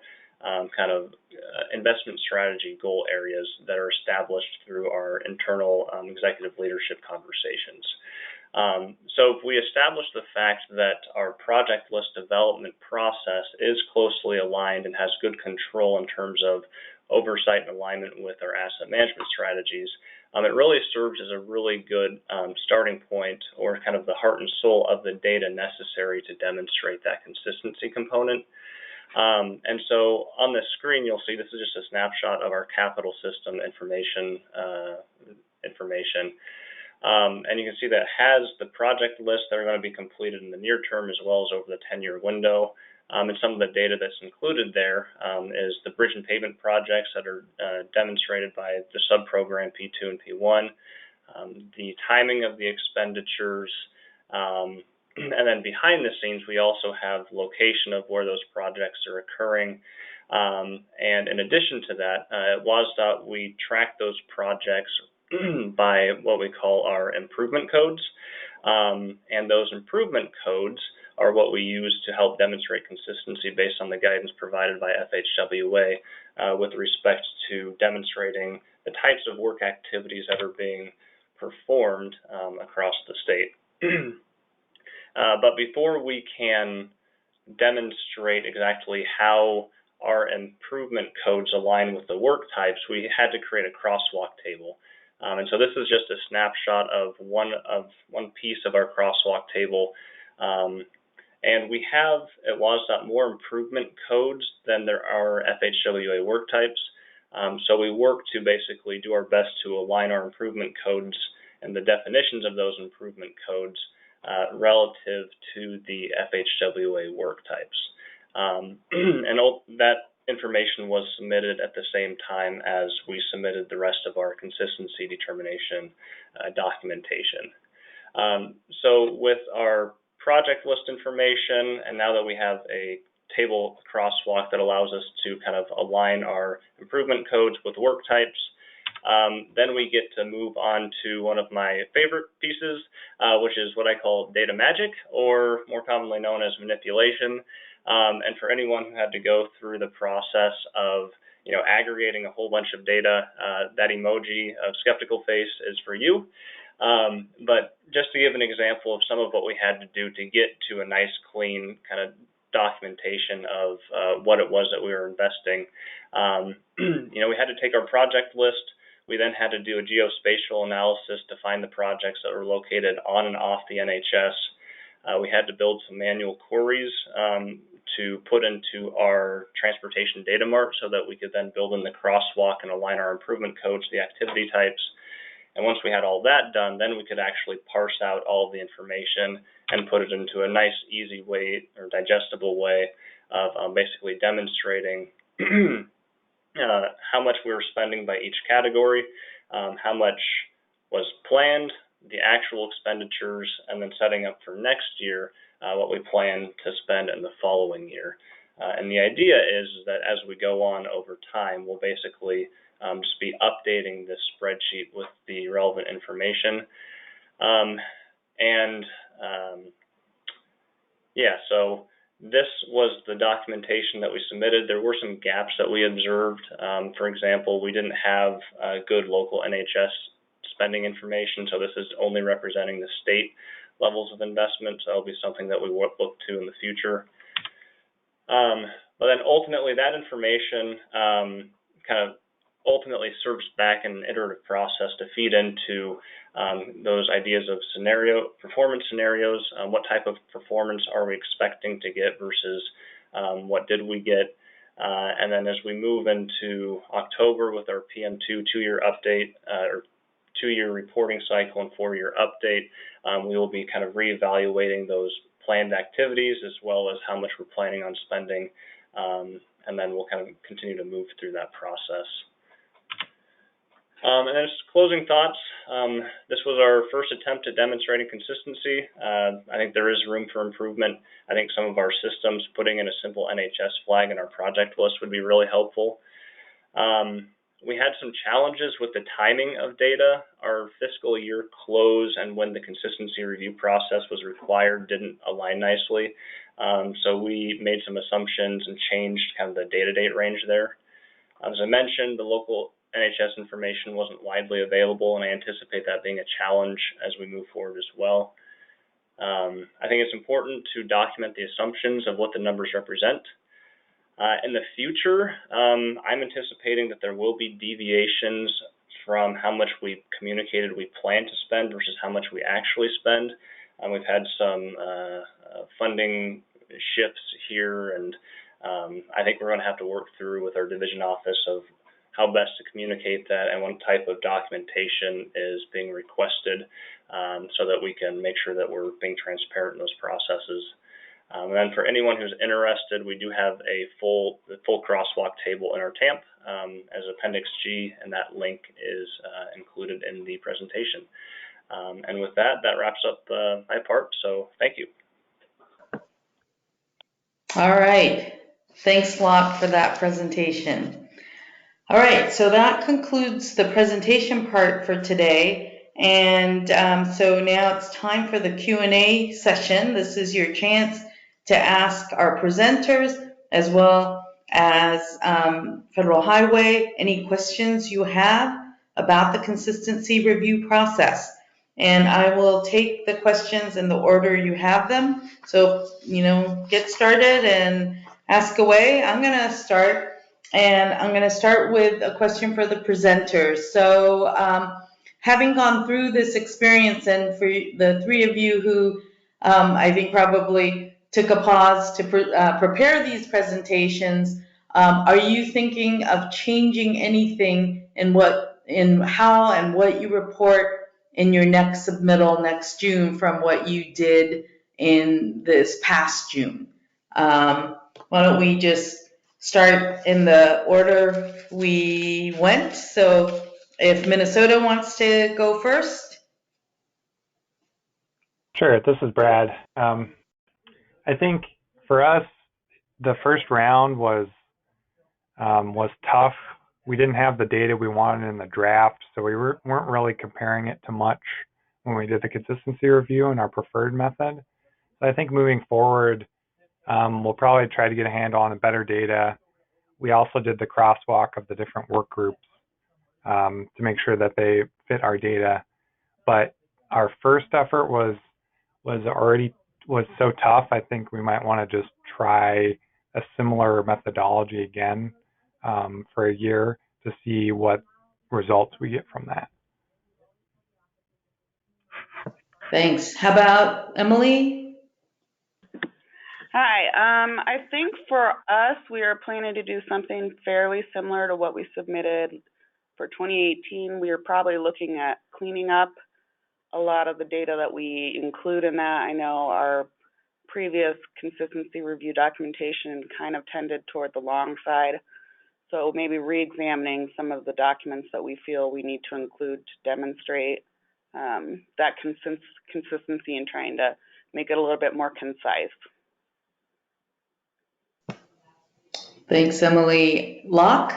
investment strategy goal areas that are established through our internal executive leadership conversations. So if we establish the fact that our project list development process is closely aligned and has good control in terms of oversight and alignment with our asset management strategies, it really serves as a really good starting point, or kind of the heart and soul of the data necessary to demonstrate that consistency component. And so on the screen, you'll see this is just a snapshot of our capital system information. And you can see that it has the project lists that are going to be completed in the near term as well as over the 10-year window. And some of the data that's included there is the bridge and pavement projects that are demonstrated by the sub-program P2 and P1, the timing of the expenditures, and then behind the scenes, we also have location of where those projects are occurring. And in addition to that, at WASDOT, we track those projects by what we call our improvement codes. And those improvement codes are what we use to help demonstrate consistency based on the guidance provided by FHWA with respect to demonstrating the types of work activities that are being performed across the state. But before we can demonstrate exactly how our improvement codes align with the work types, we had to create a crosswalk table. And so this is just a snapshot of one piece of our crosswalk table. And we have at WASDOT more improvement codes than there are FHWA work types. So we work to basically do our best to align our improvement codes and the definitions of those improvement codes relative to the FHWA work types. And that information was submitted at the same time as we submitted the rest of our consistency determination documentation. So with our project list information, and now that we have a table crosswalk that allows us to kind of align our improvement codes with work types, then we get to move on to one of my favorite pieces, which is what I call data magic, or more commonly known as manipulation. And for anyone who had to go through the process of aggregating a whole bunch of data, that emoji of skeptical face is for you. But just to give an example of some of what we had to do to get to a nice, clean kind of documentation of what it was that we were investing, we had to take our project list. We then had to do a geospatial analysis to find the projects that were located on and off the NHS. We had to build some manual queries to put into our transportation data mart so that we could then build in the crosswalk and align our improvement codes to the activity types. And once we had all that done, then we could actually parse out all of the information and put it into a nice, easy way or digestible way of basically demonstrating how much we were spending by each category, how much was planned, the actual expenditures, and then setting up for next year what we plan to spend in the following year. And the idea is that as we go on over time, we'll basically just be updating this spreadsheet with the relevant information. So this was the documentation that we submitted. There were some gaps that we observed. For example, we didn't have good local NHS spending information, so this is only representing the state levels of investment, so that'll be something that we will look to in the future. But then ultimately that information kind of ultimately serves back in an iterative process to feed into those ideas of performance scenarios. What type of performance are we expecting to get versus what did we get? And then as we move into October with our PM2 two-year update, or two-year reporting cycle and four-year update, we will be kind of reevaluating those planned activities as well as how much we're planning on spending, and then we'll kind of continue to move through that process. And then just closing thoughts, this was our first attempt at demonstrating consistency. I think there is room for improvement. I think some of our systems, putting in a simple NHS flag in our project list would be really helpful. We had some challenges with the timing of data. Our fiscal year close and when the consistency review process was required didn't align nicely. So we made some assumptions and changed kind of the data date range there. As I mentioned, the local NHS information wasn't widely available, and I anticipate that being a challenge as we move forward as well. I think it's important to document the assumptions of what the numbers represent. In the future, I'm anticipating that there will be deviations from how much we communicated we plan to spend versus how much we actually spend. We've had some funding shifts here, and I think we're going to have to work through with our division office of how best to communicate that and what type of documentation is being requested, so that we can make sure that we're being transparent in those processes. And then for anyone who's interested, we do have a full crosswalk table in our TAMP as Appendix G, and that link is included in the presentation. And with that, that wraps up my part, so thank you. All right. Thanks, Locke, for that presentation. All right, so that concludes the presentation part for today. And so now it's time for the Q&A session. This is your chance to ask our presenters as well as Federal Highway any questions you have about the consistency review process. And I will take the questions in the order you have them. So, get started and ask away. I'm going to start. And I'm going to start with a question for the presenters. So having gone through this experience, and for the three of you who I think probably took a pause to prepare these presentations, are you thinking of changing anything in how and what you report in your next submittal next June from what you did in this past June? Why don't we just start in the order we went. So if Minnesota wants to go first. Sure, this is Brad. I think for us, the first round was tough. We didn't have the data we wanted in the draft, so we weren't really comparing it to much when we did the consistency review in our preferred method. So I think moving forward, we'll probably try to get a handle on better data. We also did the crosswalk of the different work groups to make sure that they fit our data. But our first effort was so tough. I think we might want to just try a similar methodology again for a year to see what results we get from that. Thanks. How about Emily? Hi. I think for us, we are planning to do something fairly similar to what we submitted for 2018. We are probably looking at cleaning up a lot of the data that we include in that. I know our previous consistency review documentation kind of tended toward the long side. So maybe re-examining some of the documents that we feel we need to include to demonstrate that consistency and trying to make it a little bit more concise. Thanks, Emily. Locke?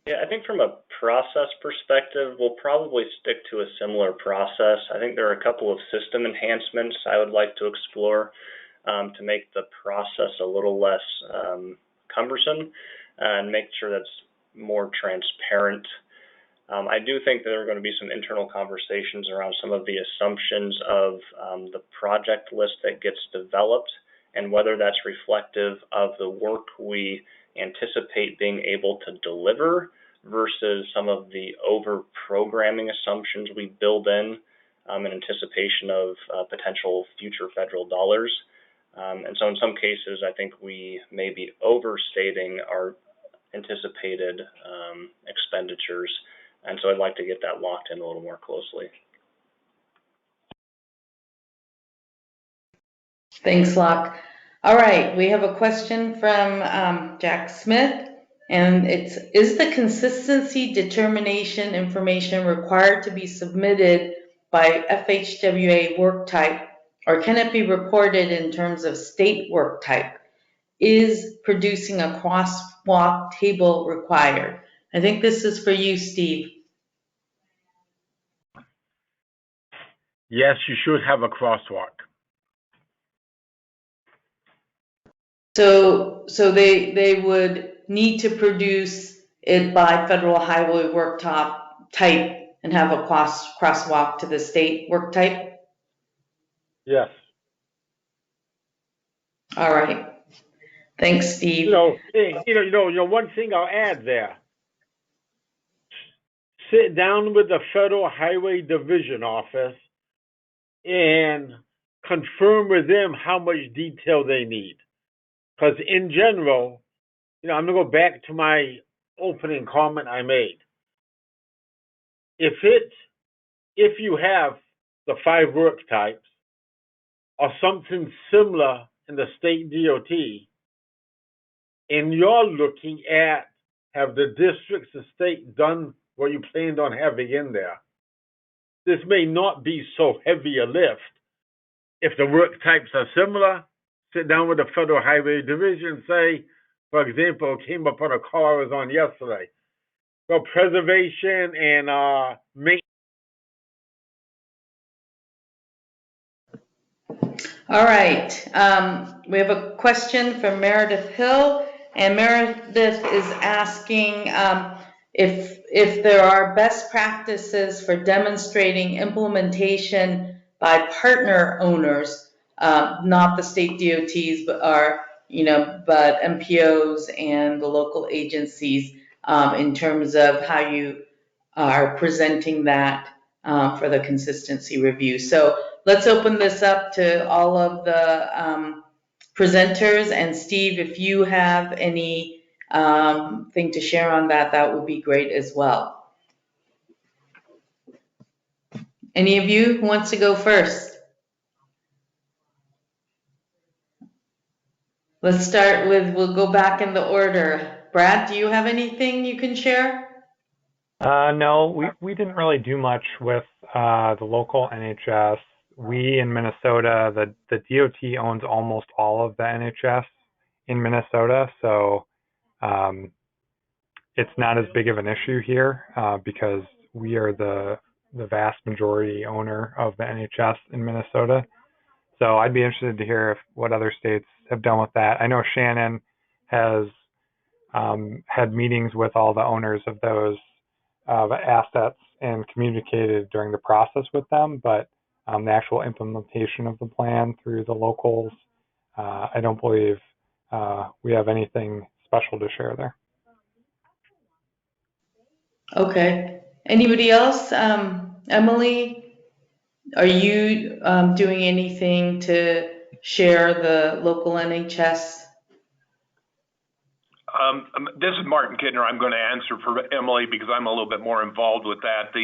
Yeah, I think from a process perspective, we'll probably stick to a similar process. I think there are a couple of system enhancements I would like to explore to make the process a little less cumbersome and make sure that's more transparent. I do think that there are going to be some internal conversations around some of the assumptions of the project list that gets developed and whether that's reflective of the work we anticipate being able to deliver versus some of the over-programming assumptions we build in anticipation of potential future federal dollars. And so in some cases, I think we may be overstating our anticipated expenditures. And so I'd like to get that locked in a little more closely. Thanks, Locke. All right, we have a question from Jack Smith, and it's, is the consistency determination information required to be submitted by FHWA work type, or can it be reported in terms of state work type? Is producing a crosswalk table required? I think this is for you, Steve. Yes, you should have a crosswalk. So they would need to produce it by federal highway work type and have a crosswalk to the state work type? Yes. All right. Thanks, Steve. One thing I'll add there. Sit down with the Federal Highway Division office and confirm with them how much detail they need. Because in general, I'm going to go back to my opening comment I made. If you have the 5 work types or something similar in the state DOT, and you're looking at, have the districts, the state done what you planned on having in there, this may not be so heavy a lift. If the work types are similar, sit down with the Federal Highway Division and say, for example, came up on a call I was on yesterday. So preservation and maintenance. All right. We have a question from Meredith Hill, and Meredith is asking if there are best practices for demonstrating implementation by partner owners, not the state DOTs, but MPOs and the local agencies, in terms of how you are presenting that for the consistency review. So let's open this up to all of the presenters, and Steve, if you have any thing to share on that, that would be great as well. Any of you who wants to go first? Let's start with, we'll go back in the order. Brad, do you have anything you can share? No, we didn't really do much with the local NHS. We in Minnesota, the DOT owns almost all of the NHS in Minnesota, so it's not as big of an issue here because we are the vast majority owner of the NHS in Minnesota. So I'd be interested to hear what other states have done with that. I know Shannon has had meetings with all the owners of those assets and communicated during the process with them, but the actual implementation of the plan through the locals, I don't believe we have anything special to share there. Okay. Anybody else? Emily, are you doing anything to share the local NHS? This is Martin Kidner. I'm going to answer for Emily because I'm a little bit more involved with that.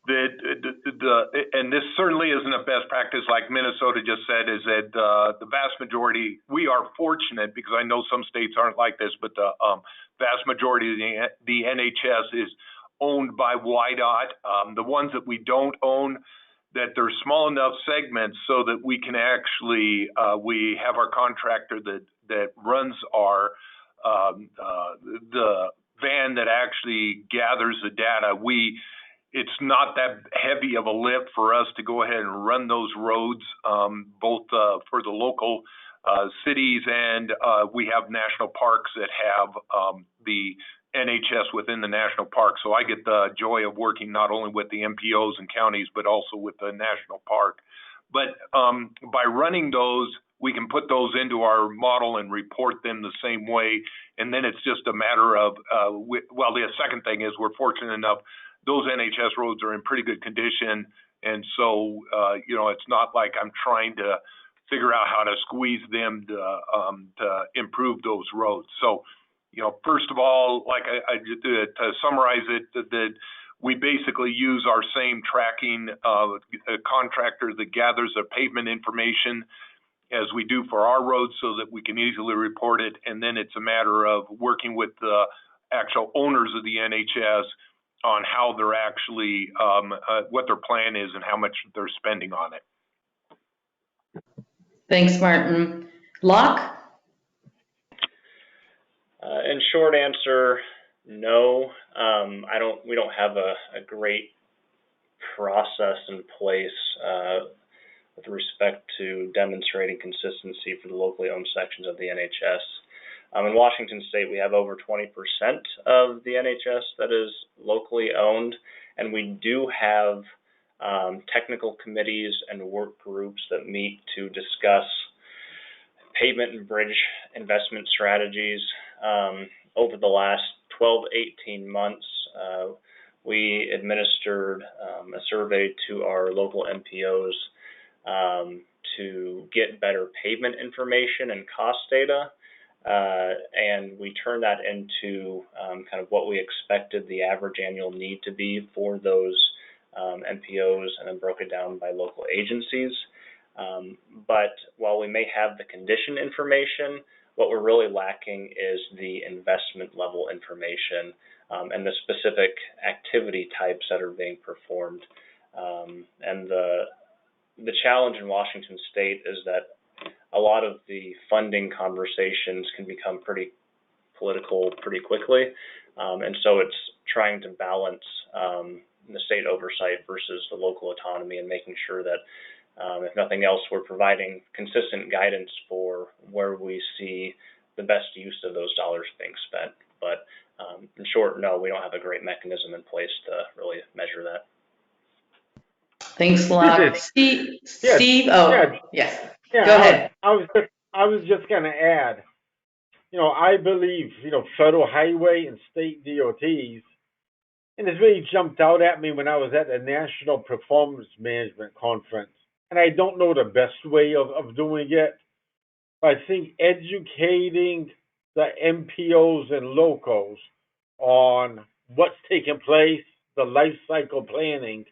And this certainly isn't a best practice, like Minnesota just said, is that the vast majority, we are fortunate because I know some states aren't like this, but the vast majority of the NHS is owned by WYDOT. The ones that we don't own, that they're small enough segments so that we can actually, we have our contractor that runs our the van that actually gathers the data. It's not that heavy of a lift for us to go ahead and run those roads, both for the local cities and we have national parks that have the NHS within the national park. So I get the joy of working not only with the MPOs and counties, but also with the national park. But by running those, we can put those into our model and report them the same way. And then it's just a matter of, well, the second thing is we're fortunate enough, those NHS roads are in pretty good condition. And so, it's not like I'm trying to figure out how to squeeze them to improve those roads. So, first of all, like to summarize it, that we basically use our same tracking contractor that gathers the pavement information as we do for our roads so that we can easily report it. And then it's a matter of working with the actual owners of the NHS on how they're actually, what their plan is and how much they're spending on it. Thanks, Martin. Locke? In short answer, no. We don't have a great process in place with respect to demonstrating consistency for the locally owned sections of the NHS. In Washington State, we have over 20% of the NHS that is locally owned, and we do have technical committees and work groups that meet to discuss pavement and bridge investment strategies. Over the last 12 to 18 months, we administered a survey to our local MPOs to get better pavement information and cost data, and we turned that into kind of what we expected the average annual need to be for those MPOs, and then broke it down by local agencies. But while we may have the condition information, what we're really lacking is the investment level information and the specific activity types that are being performed. And the challenge in Washington State is that a lot of the funding conversations can become pretty political pretty quickly. And so it's trying to balance the state oversight versus the local autonomy, and making sure that if nothing else, we're providing consistent guidance for where we see the best use of those dollars being spent. But in short, no, we don't have a great mechanism in place to really measure that. Thanks a lot. Steve? Yes. Yeah, Go ahead. I was just going to add, I believe, federal highway and state DOTs, and it's really jumped out at me when I was at the National Performance Management Conference. And I don't know the best way of doing it, but I think educating the MPOs and locals on what's taking place, the life cycle planning,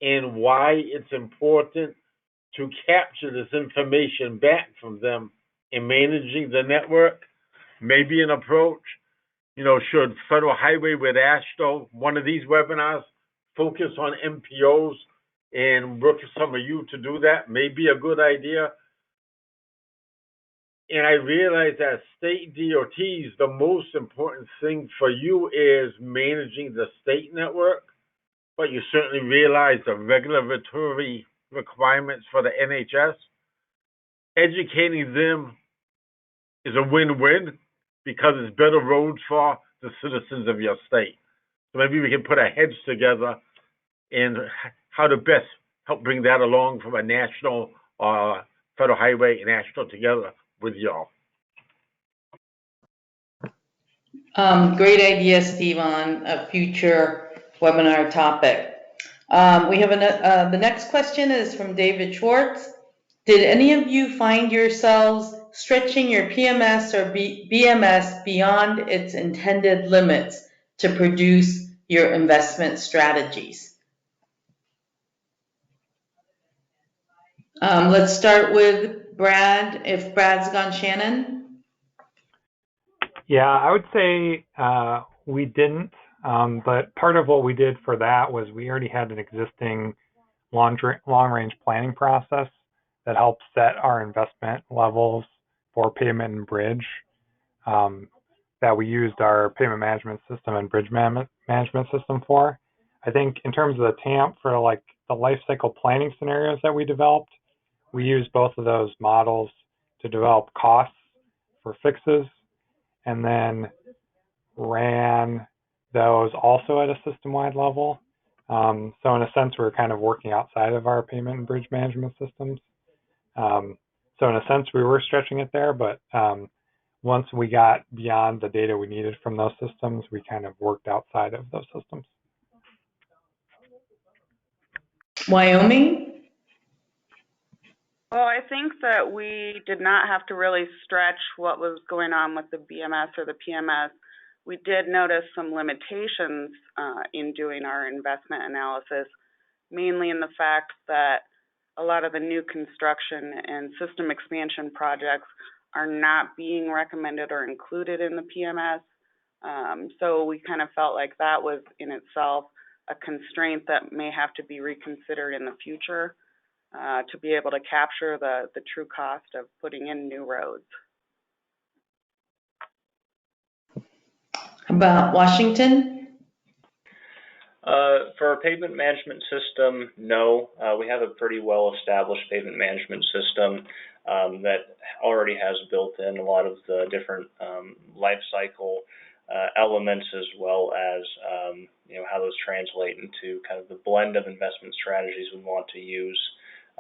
and why it's important to capture this information back from them in managing the network may be an approach. Should Federal Highway with AASHTO, one of these webinars, focus on MPOs and work with some of you to do that, may be a good idea. And I realize that state DOTs, the most important thing for you is managing the state network, but you certainly realize the regulatory requirements for the NHS. Educating them is a win-win because it's better roads for the citizens of your state. So maybe we can put our heads together and how to best help bring that along from a national Federal Highway and AASHTO together with y'all. Great idea, Steve, on a future webinar topic. We have the next question is from David Schwartz. Did any of you find yourselves stretching your PMS or BMS beyond its intended limits to produce your investment strategies? Let's start with Brad, if Brad's gone. Shannon? Yeah, I would say we didn't, but part of what we did for that was we already had an existing long-range planning process that helped set our investment levels for pavement and bridge, that we used our pavement management system and bridge management system for. I think in terms of the TAMP, for like the life cycle planning scenarios that we developed, we used both of those models to develop costs for fixes, and then ran those also at a system-wide level. So in a sense, we're kind of working outside of our pavement and bridge management systems. So in a sense, we were stretching it there, but once we got beyond the data we needed from those systems, we kind of worked outside of those systems. Wyoming? Well, I think that we did not have to really stretch what was going on with the BMS or the PMS. We did notice some limitations in doing our investment analysis, mainly in the fact that a lot of the new construction and system expansion projects are not being recommended or included in the PMS. So we kind of felt like that was in itself a constraint that may have to be reconsidered in the future to be able to capture the true cost of putting in new roads. About Washington? For our pavement management system, no. We have a pretty well-established pavement management system that already has built in a lot of the different life cycle elements, as well as how those translate into kind of the blend of investment strategies we want to use.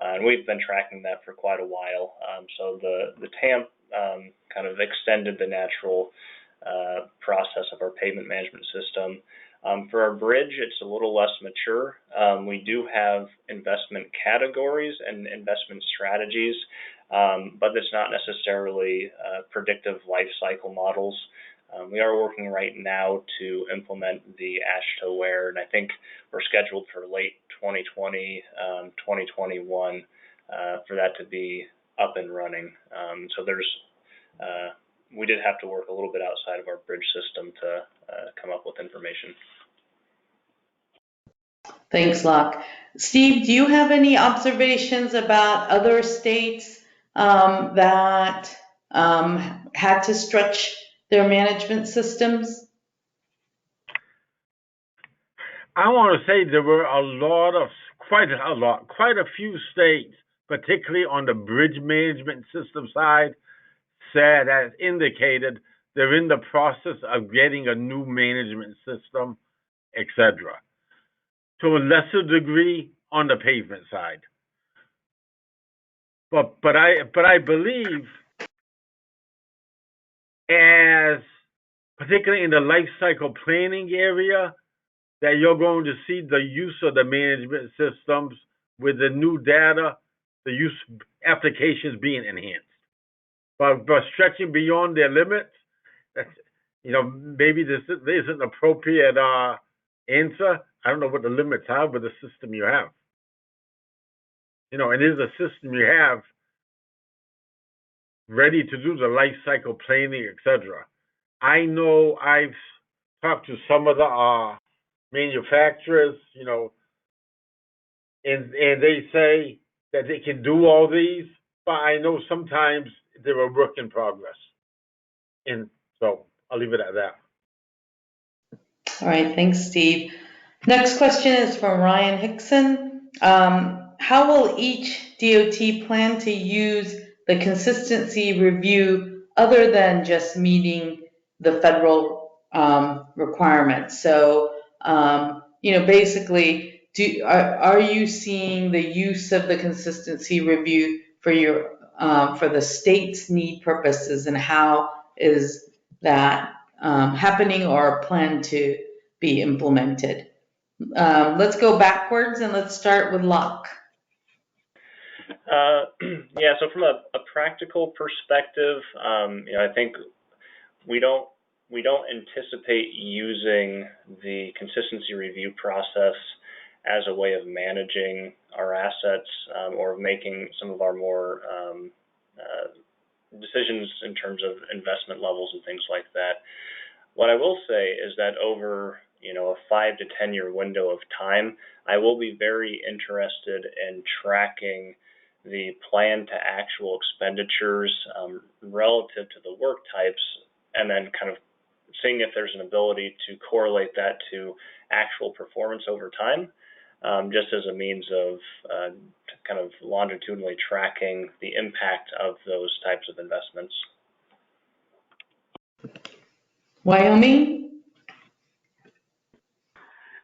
And we've been tracking that for quite a while. So the TAM kind of extended the natural process of our pavement management system. For our bridge, it's a little less mature. We do have investment categories and investment strategies, but it's not necessarily predictive life cycle models. We are working right now to implement the AASHTO, and I think we're scheduled for late 2020, 2021 for that to be up and running. So we did have to work a little bit outside of our bridge system to come up with information. Thanks, Locke. Steve, do you have any observations about other states that had to stretch their management systems? I want to say there were quite a few states, particularly on the bridge management system side, that indicated they're in the process of getting a new management system, etc. To a lesser degree on the pavement side. But I believe, as particularly in the life cycle planning area, that you're going to see the use of the management systems with the new data, the use applications being enhanced. But stretching beyond their limits, maybe this isn't an appropriate answer. I don't know what the limits are with the system you have. It is a system you have ready to do the life cycle planning, etc. I know I've talked to some of the manufacturers, and they say that they can do all these, but I know sometimes they're a work in progress. And so I'll leave it at that. All right, thanks, Steve. Next question is from Ryan Hickson. How will each DOT plan to use the consistency review other than just meeting the federal requirements? So, basically, are you seeing the use of the consistency review for the state's need purposes, and how is that happening or planned to be implemented? Let's go backwards and let's start with Locke. Yeah, so from a practical perspective, I think we don't anticipate using the consistency review process as a way of managing our assets or making some of our more decisions in terms of investment levels and things like that. What I will say is that over a 5 to 10 year window of time, I will be very interested in tracking the plan to actual expenditures relative to the work types, and then kind of seeing if there's an ability to correlate that to actual performance over time, just as a means of kind of longitudinally tracking the impact of those types of investments. Wyoming?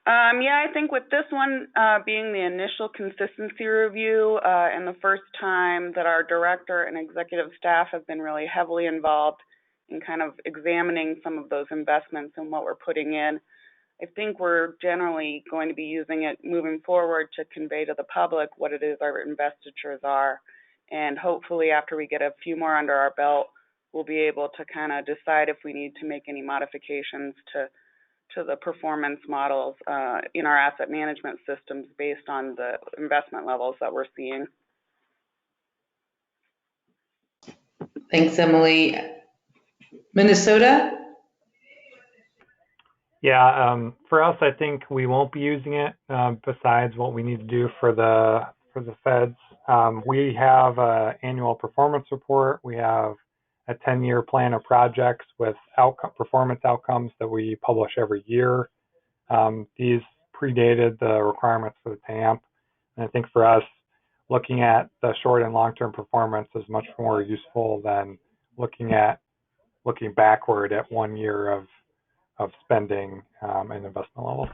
Yeah, I think with this one being the initial consistency review and the first time that our director and executive staff have been really heavily involved in kind of examining some of those investments and what we're putting in, I think we're generally going to be using it moving forward to convey to the public what it is our investitures are, And hopefully after we get a few more under our belt, we'll be able to kind of decide if we need to make any modifications to the performance models in our asset management systems based on the investment levels that we're seeing. Thanks, Emily. Minnesota? Yeah, for us, I think we won't be using it. Besides what we need to do for the feds, we have an annual performance report. We have a 10-year plan of projects with performance outcomes that we publish every year. These predated the requirements for the TAMP, and I think for us, looking at the short and long-term performance is much more useful than looking backward at 1 year of spending and investment levels.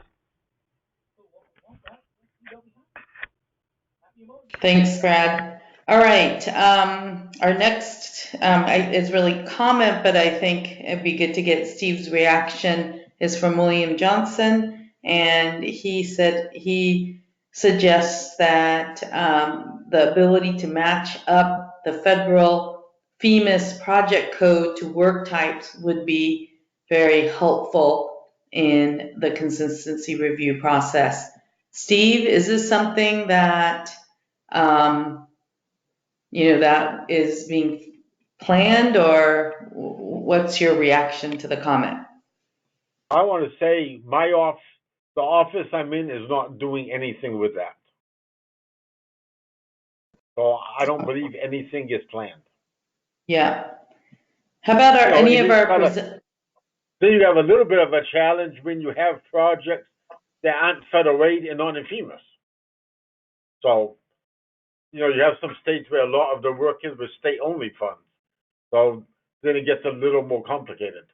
Thanks, Brad. All right, our next is really comment, but I think it'd be good to get Steve's reaction, is from William Johnson, and he said he suggests that the ability to match up the federal FEMA's project code to work types would be very helpful in the consistency review process. Steve, is this something that that is being planned, or what's your reaction to the comment? I want to say the office I'm in is not doing anything with that. So I don't believe anything is planned. Yeah. How about Then you have a little bit of a challenge when you have projects that aren't federal aid and not in FEMA. So, you have some states where a lot of the work is with state-only funds. So then it gets a little more complicated.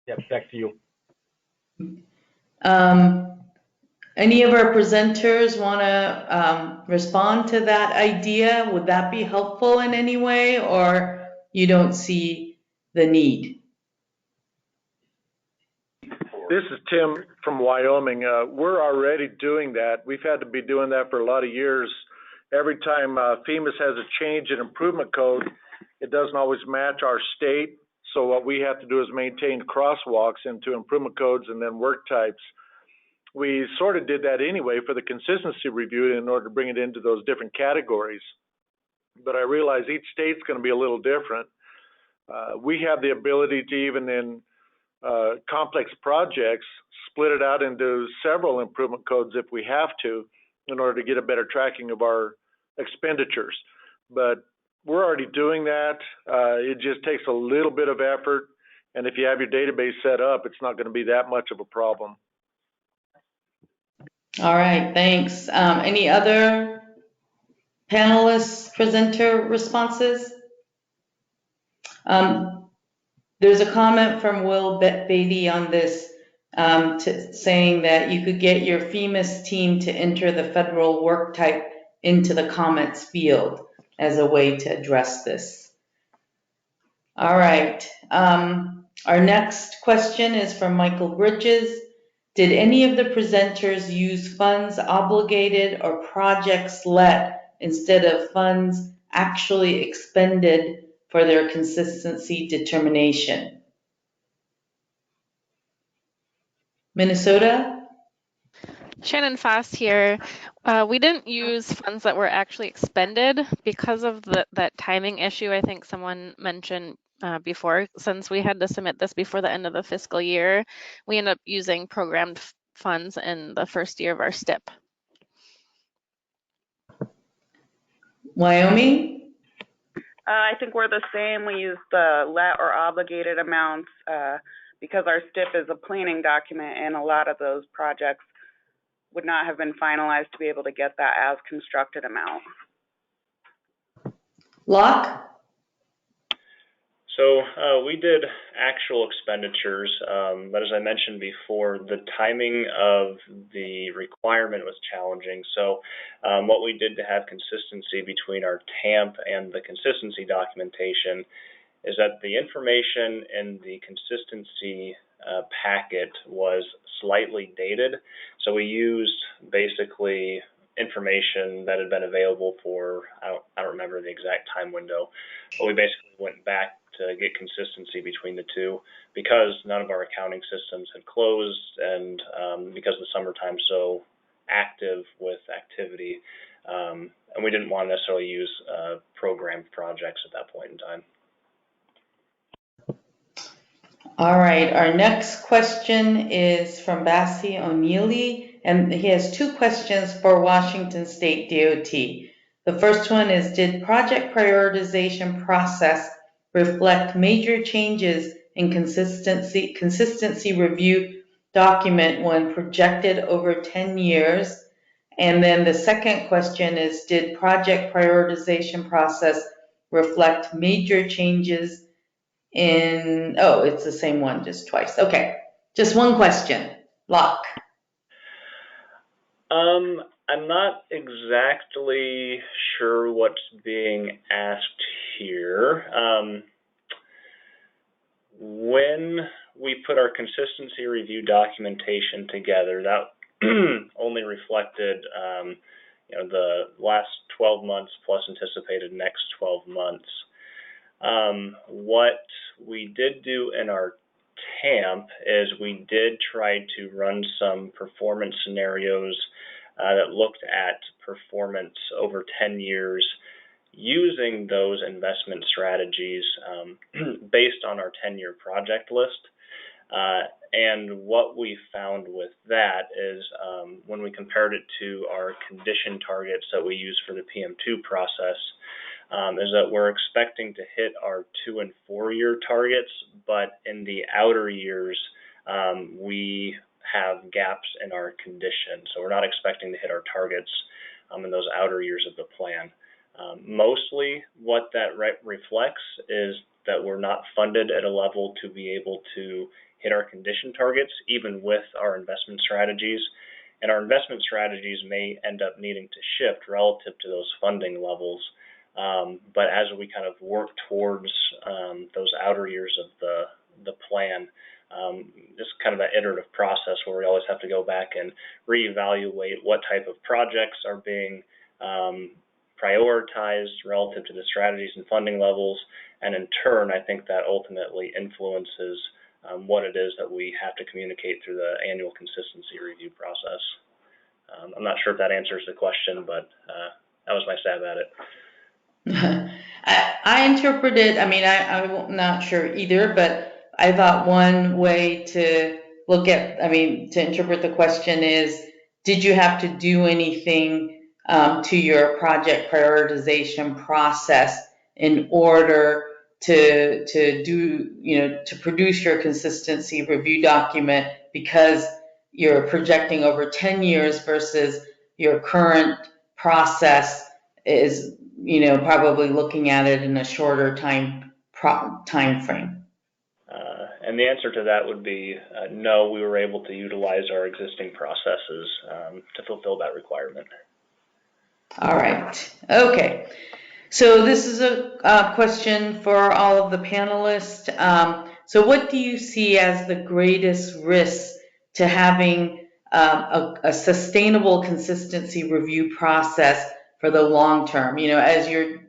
Yeah, back to you. Any of our presenters want to respond to that idea? Would that be helpful in any way, or you don't see the need? This is Tim from Wyoming. We're already doing that. We've had to be doing that for a lot of years. Every time FEMA has a change in improvement code, it doesn't always match our state. So what we have to do is maintain crosswalks into improvement codes and then work types. We sort of did that anyway for the consistency review in order to bring it into those different categories. But I realize each state's going to be a little different. We have the ability to, even in complex projects, split it out into several improvement codes if we have to, in order to get a better tracking of our expenditures. But we're already doing that. It just takes a little bit of effort. And if you have your database set up, it's not going to be that much of a problem. All right, thanks. Any other panelists, presenter responses? There's a comment from Will Beatty on this, saying that you could get your FEMA's team to enter the federal work type into the comments field as a way to address this. All right, our next question is from Michael Bridges. Did any of the presenters use funds obligated or projects let instead of funds actually expended for their consistency determination? Minnesota? Shannon Fast here. We didn't use funds that were actually expended because of that timing issue I think someone mentioned before. Since we had to submit this before the end of the fiscal year, we ended up using programmed funds in the first year of our STIP. Wyoming? I think we're the same. We use the let or obligated amounts because our STIP is a planning document, and a lot of those projects would not have been finalized to be able to get that as constructed amount. Locke? So we did actual expenditures, but as I mentioned before, the timing of the requirement was challenging. So what we did to have consistency between our TAMP and the consistency documentation is that the information in the consistency packet was slightly dated. So we used basically information that had been available for, I don't remember the exact time window, but we basically went back to get consistency between the two because none of our accounting systems had closed and because the summertime's so active with activity, and we didn't want to necessarily use programmed projects at that point in time. All right, our next question is from Bassi O'Neilly, and he has two questions for Washington State DOT. The first one is, did project prioritization process reflect major changes in consistency review document when projected over 10 years? And then the second question is, did project prioritization process reflect major changes in, oh, it's the same one, just twice. Okay, just one question. Locke. I'm not exactly sure what's being asked here. When we put our consistency review documentation together, that only reflected the last 12 months plus anticipated next 12 months. What we did do in our TAMP is we did try to run some performance scenarios that looked at performance over 10 years using those investment strategies based on our 10-year project list. And what we found with that is when we compared it to our condition targets that we use for the PM2 process, is that we're expecting to hit our 2- and 4-year targets, but in the outer years, we have gaps in our condition. So we're not expecting to hit our targets in those outer years of the plan. Mostly what that reflects is that we're not funded at a level to be able to hit our condition targets, even with our investment strategies. And our investment strategies may end up needing to shift relative to those funding levels. But as we kind of work towards those outer years of the plan, it's kind of an iterative process where we always have to go back and reevaluate what type of projects are being prioritized relative to the strategies and funding levels. And in turn, I think that ultimately influences what it is that we have to communicate through the annual consistency review process. I'm not sure if that answers the question, but that was my stab at it. I interpreted, I'm not sure either, but I thought one way to look at, to interpret the question is, did you have to do anything to your project prioritization process in order to do, to produce your consistency review document because you're projecting over 10 years versus your current process is, probably looking at it in a shorter time frame? And the answer to that would be no, we were able to utilize our existing processes to fulfill that requirement. All right. Okay. So this is a question for all of the panelists. So what do you see as the greatest risk to having a sustainable consistency review process for the long term? As you're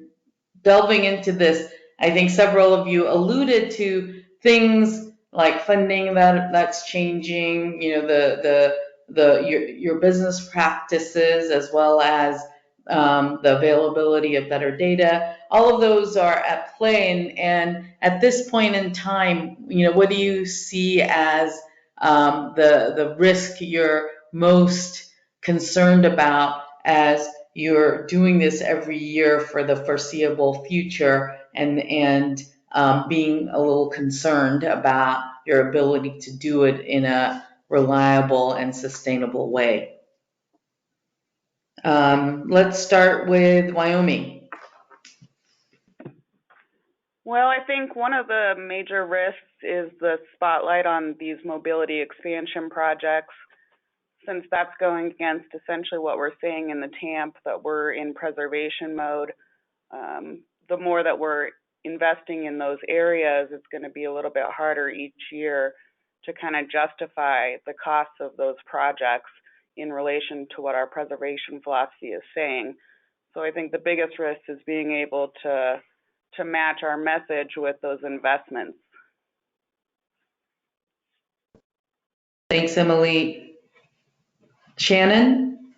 delving into this, I think several of you alluded to things like funding that's changing, your business practices, as well as the availability of better data. All of those are at play, and at this point in time, what do you see as the risk you're most concerned about as you're doing this every year for the foreseeable future, and being a little concerned about your ability to do it in a reliable and sustainable way? Let's start with Wyoming. Well, I think one of the major risks is the spotlight on these mobility expansion projects, since that's going against essentially what we're saying in the TAMP, that we're in preservation mode. The more that we're investing in those areas, it's going to be a little bit harder each year to kind of justify the costs of those projects, in relation to what our preservation philosophy is saying. So I think the biggest risk is being able to match our message with those investments. Thanks, Emily. Shannon?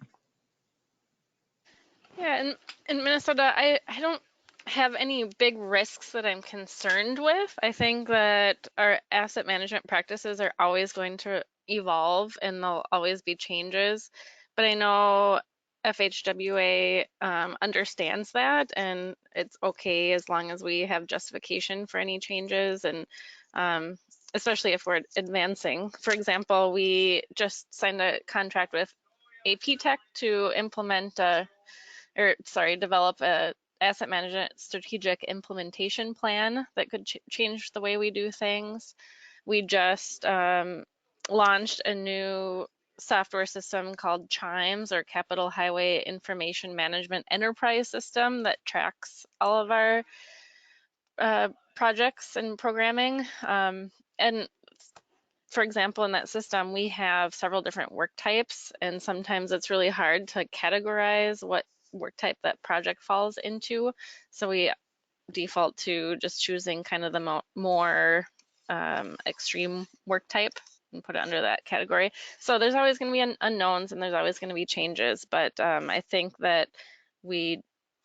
Yeah, in Minnesota, I don't have any big risks that I'm concerned with. I think that our asset management practices are always going to evolve and there'll always be changes. But I know FHWA understands that, and it's okay as long as we have justification for any changes, and especially if we're advancing. For example, we just signed a contract with AP Tech to develop a asset management strategic implementation plan that could change the way we do things. We just launched a new software system called Chimes, or Capital Highway Information Management Enterprise System, that tracks all of our projects and programming. And for example, in that system, we have several different work types, and sometimes it's really hard to categorize what work type that project falls into. So we default to just choosing kind of the more extreme work type and put it under that category. So there's always going to be unknowns and there's always going to be changes, but I think that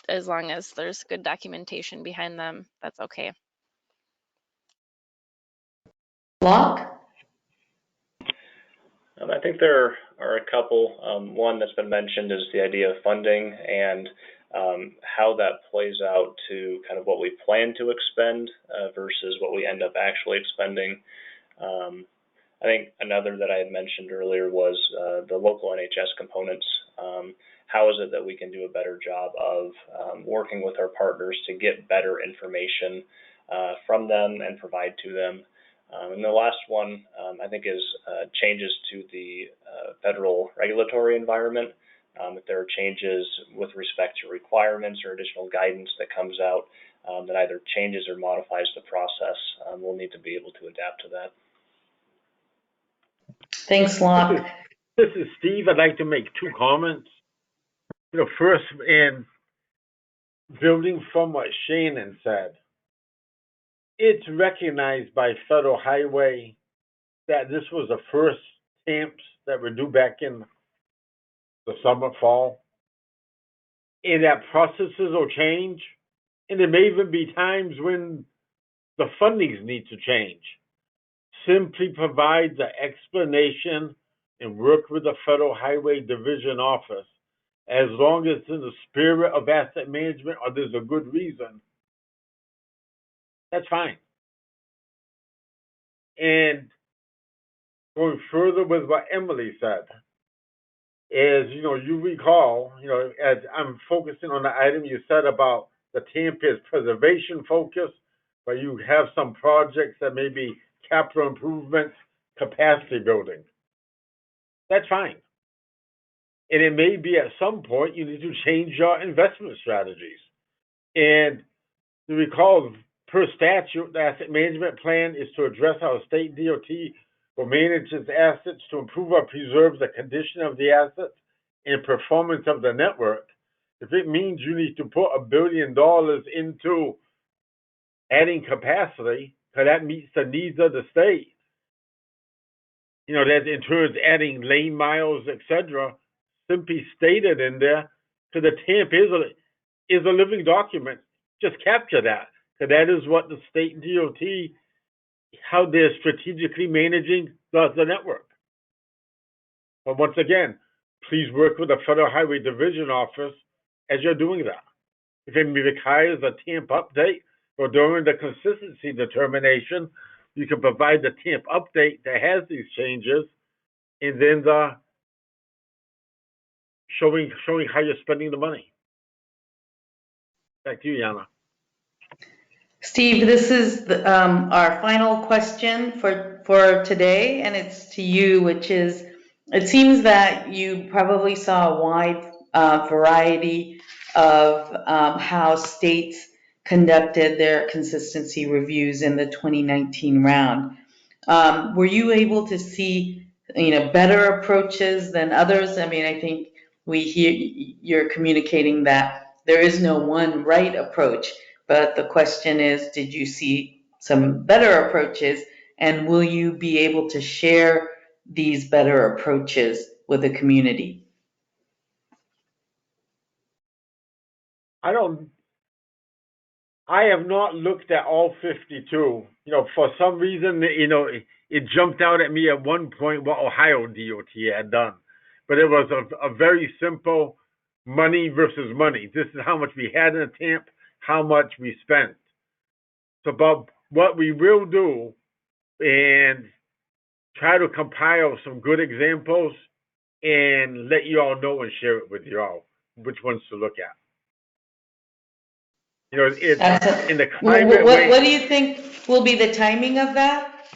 as long as there's good documentation behind them, that's okay. Locke? I think there are a couple. One that's been mentioned is the idea of funding and how that plays out to kind of what we plan to expend versus what we end up actually expending. I think another that I had mentioned earlier was the local NHS components. How is it that we can do a better job of working with our partners to get better information from them and provide to them? And the last one, I think, is changes to the federal regulatory environment. If there are changes with respect to requirements or additional guidance that comes out that either changes or modifies the process, we'll need to be able to adapt to that. Thanks, Locke. This is Steve. I'd like to make two comments. First, in building from what Shannon said, it's recognized by Federal Highway that this was the first stamps that were due back in the summer, fall, and that processes will change, and there may even be times when the fundings need to change. Simply provide the explanation and work with the Federal Highway Division office. As long as it's in the spirit of asset management or there's a good reason, that's fine. And going further with what Emily said is, you recall, as I'm focusing on the item you said about the TAMP is preservation focus, but you have some projects that may be capital improvements, capacity building. That's fine. And it may be at some point you need to change your investment strategies. And you recall, per statute, the asset management plan is to address how a state DOT will manage its assets to improve or preserve the condition of the assets and performance of the network. If it means you need to put $1 billion into adding capacity, because that meets the needs of the state, that in terms of adding lane miles, etc., simply stated in there, because the TAMP is a living document. Just capture that, because that is what the state DOT, how they're strategically managing the network. But once again, please work with the Federal Highway Division office as you're doing that. If it requires a TAMP update, or during the consistency determination, you can provide the TAMP update that has these changes, and then showing how you're spending the money. Back to you, Yana. Steve, this is our final question for today, and it's to you, which is, it seems that you probably saw a wide variety of how states conducted their consistency reviews in the 2019 round. Were you able to see better approaches than others? I mean, I think we hear you're communicating that there is no one right approach, but the question is, did you see some better approaches, and will you be able to share these better approaches with the community? I have not looked at all 52. For some reason, it jumped out at me at one point what Ohio DOT had done. But it was a very simple money versus money. This is how much we had in a TAMP, how much we spent. So, but what we will do and try to compile some good examples and let you all know and share it with you all, which ones to look at. It's in the climate. What do you think will be the timing of that?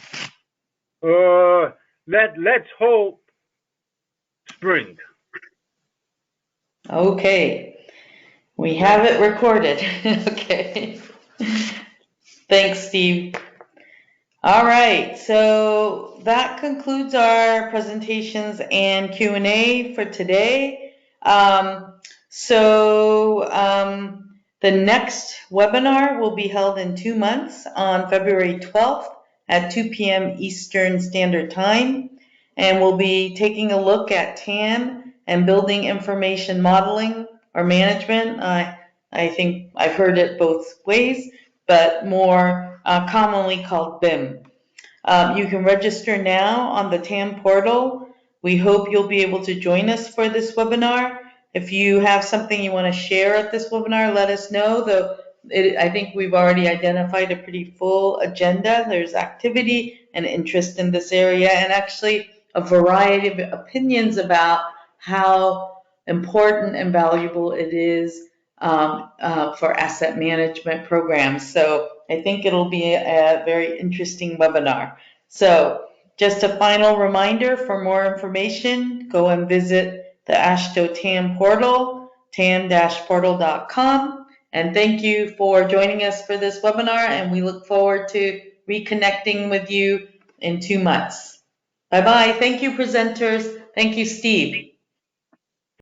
Let's hope spring. Okay. We have it recorded. Okay. Thanks, Steve. All right, so that concludes our presentations and Q&A for today. The next webinar will be held in 2 months on February 12th at 2 p.m. Eastern Standard Time. And we'll be taking a look at TAM and building information modeling or management. I think I've heard it both ways, but more commonly called BIM. You can register now on the TAM portal. We hope you'll be able to join us for this webinar. If you have something you want to share at this webinar, let us know. Though I think we've already identified a pretty full agenda. There's activity and interest in this area, and actually a variety of opinions about how important and valuable it is for asset management programs. So I think it'll be a very interesting webinar. So just a final reminder, for more information, go and visit the AASHTO TAM portal, tam-portal.com. And thank you for joining us for this webinar, and we look forward to reconnecting with you in 2 months. Bye-bye. Thank you, presenters. Thank you, Steve.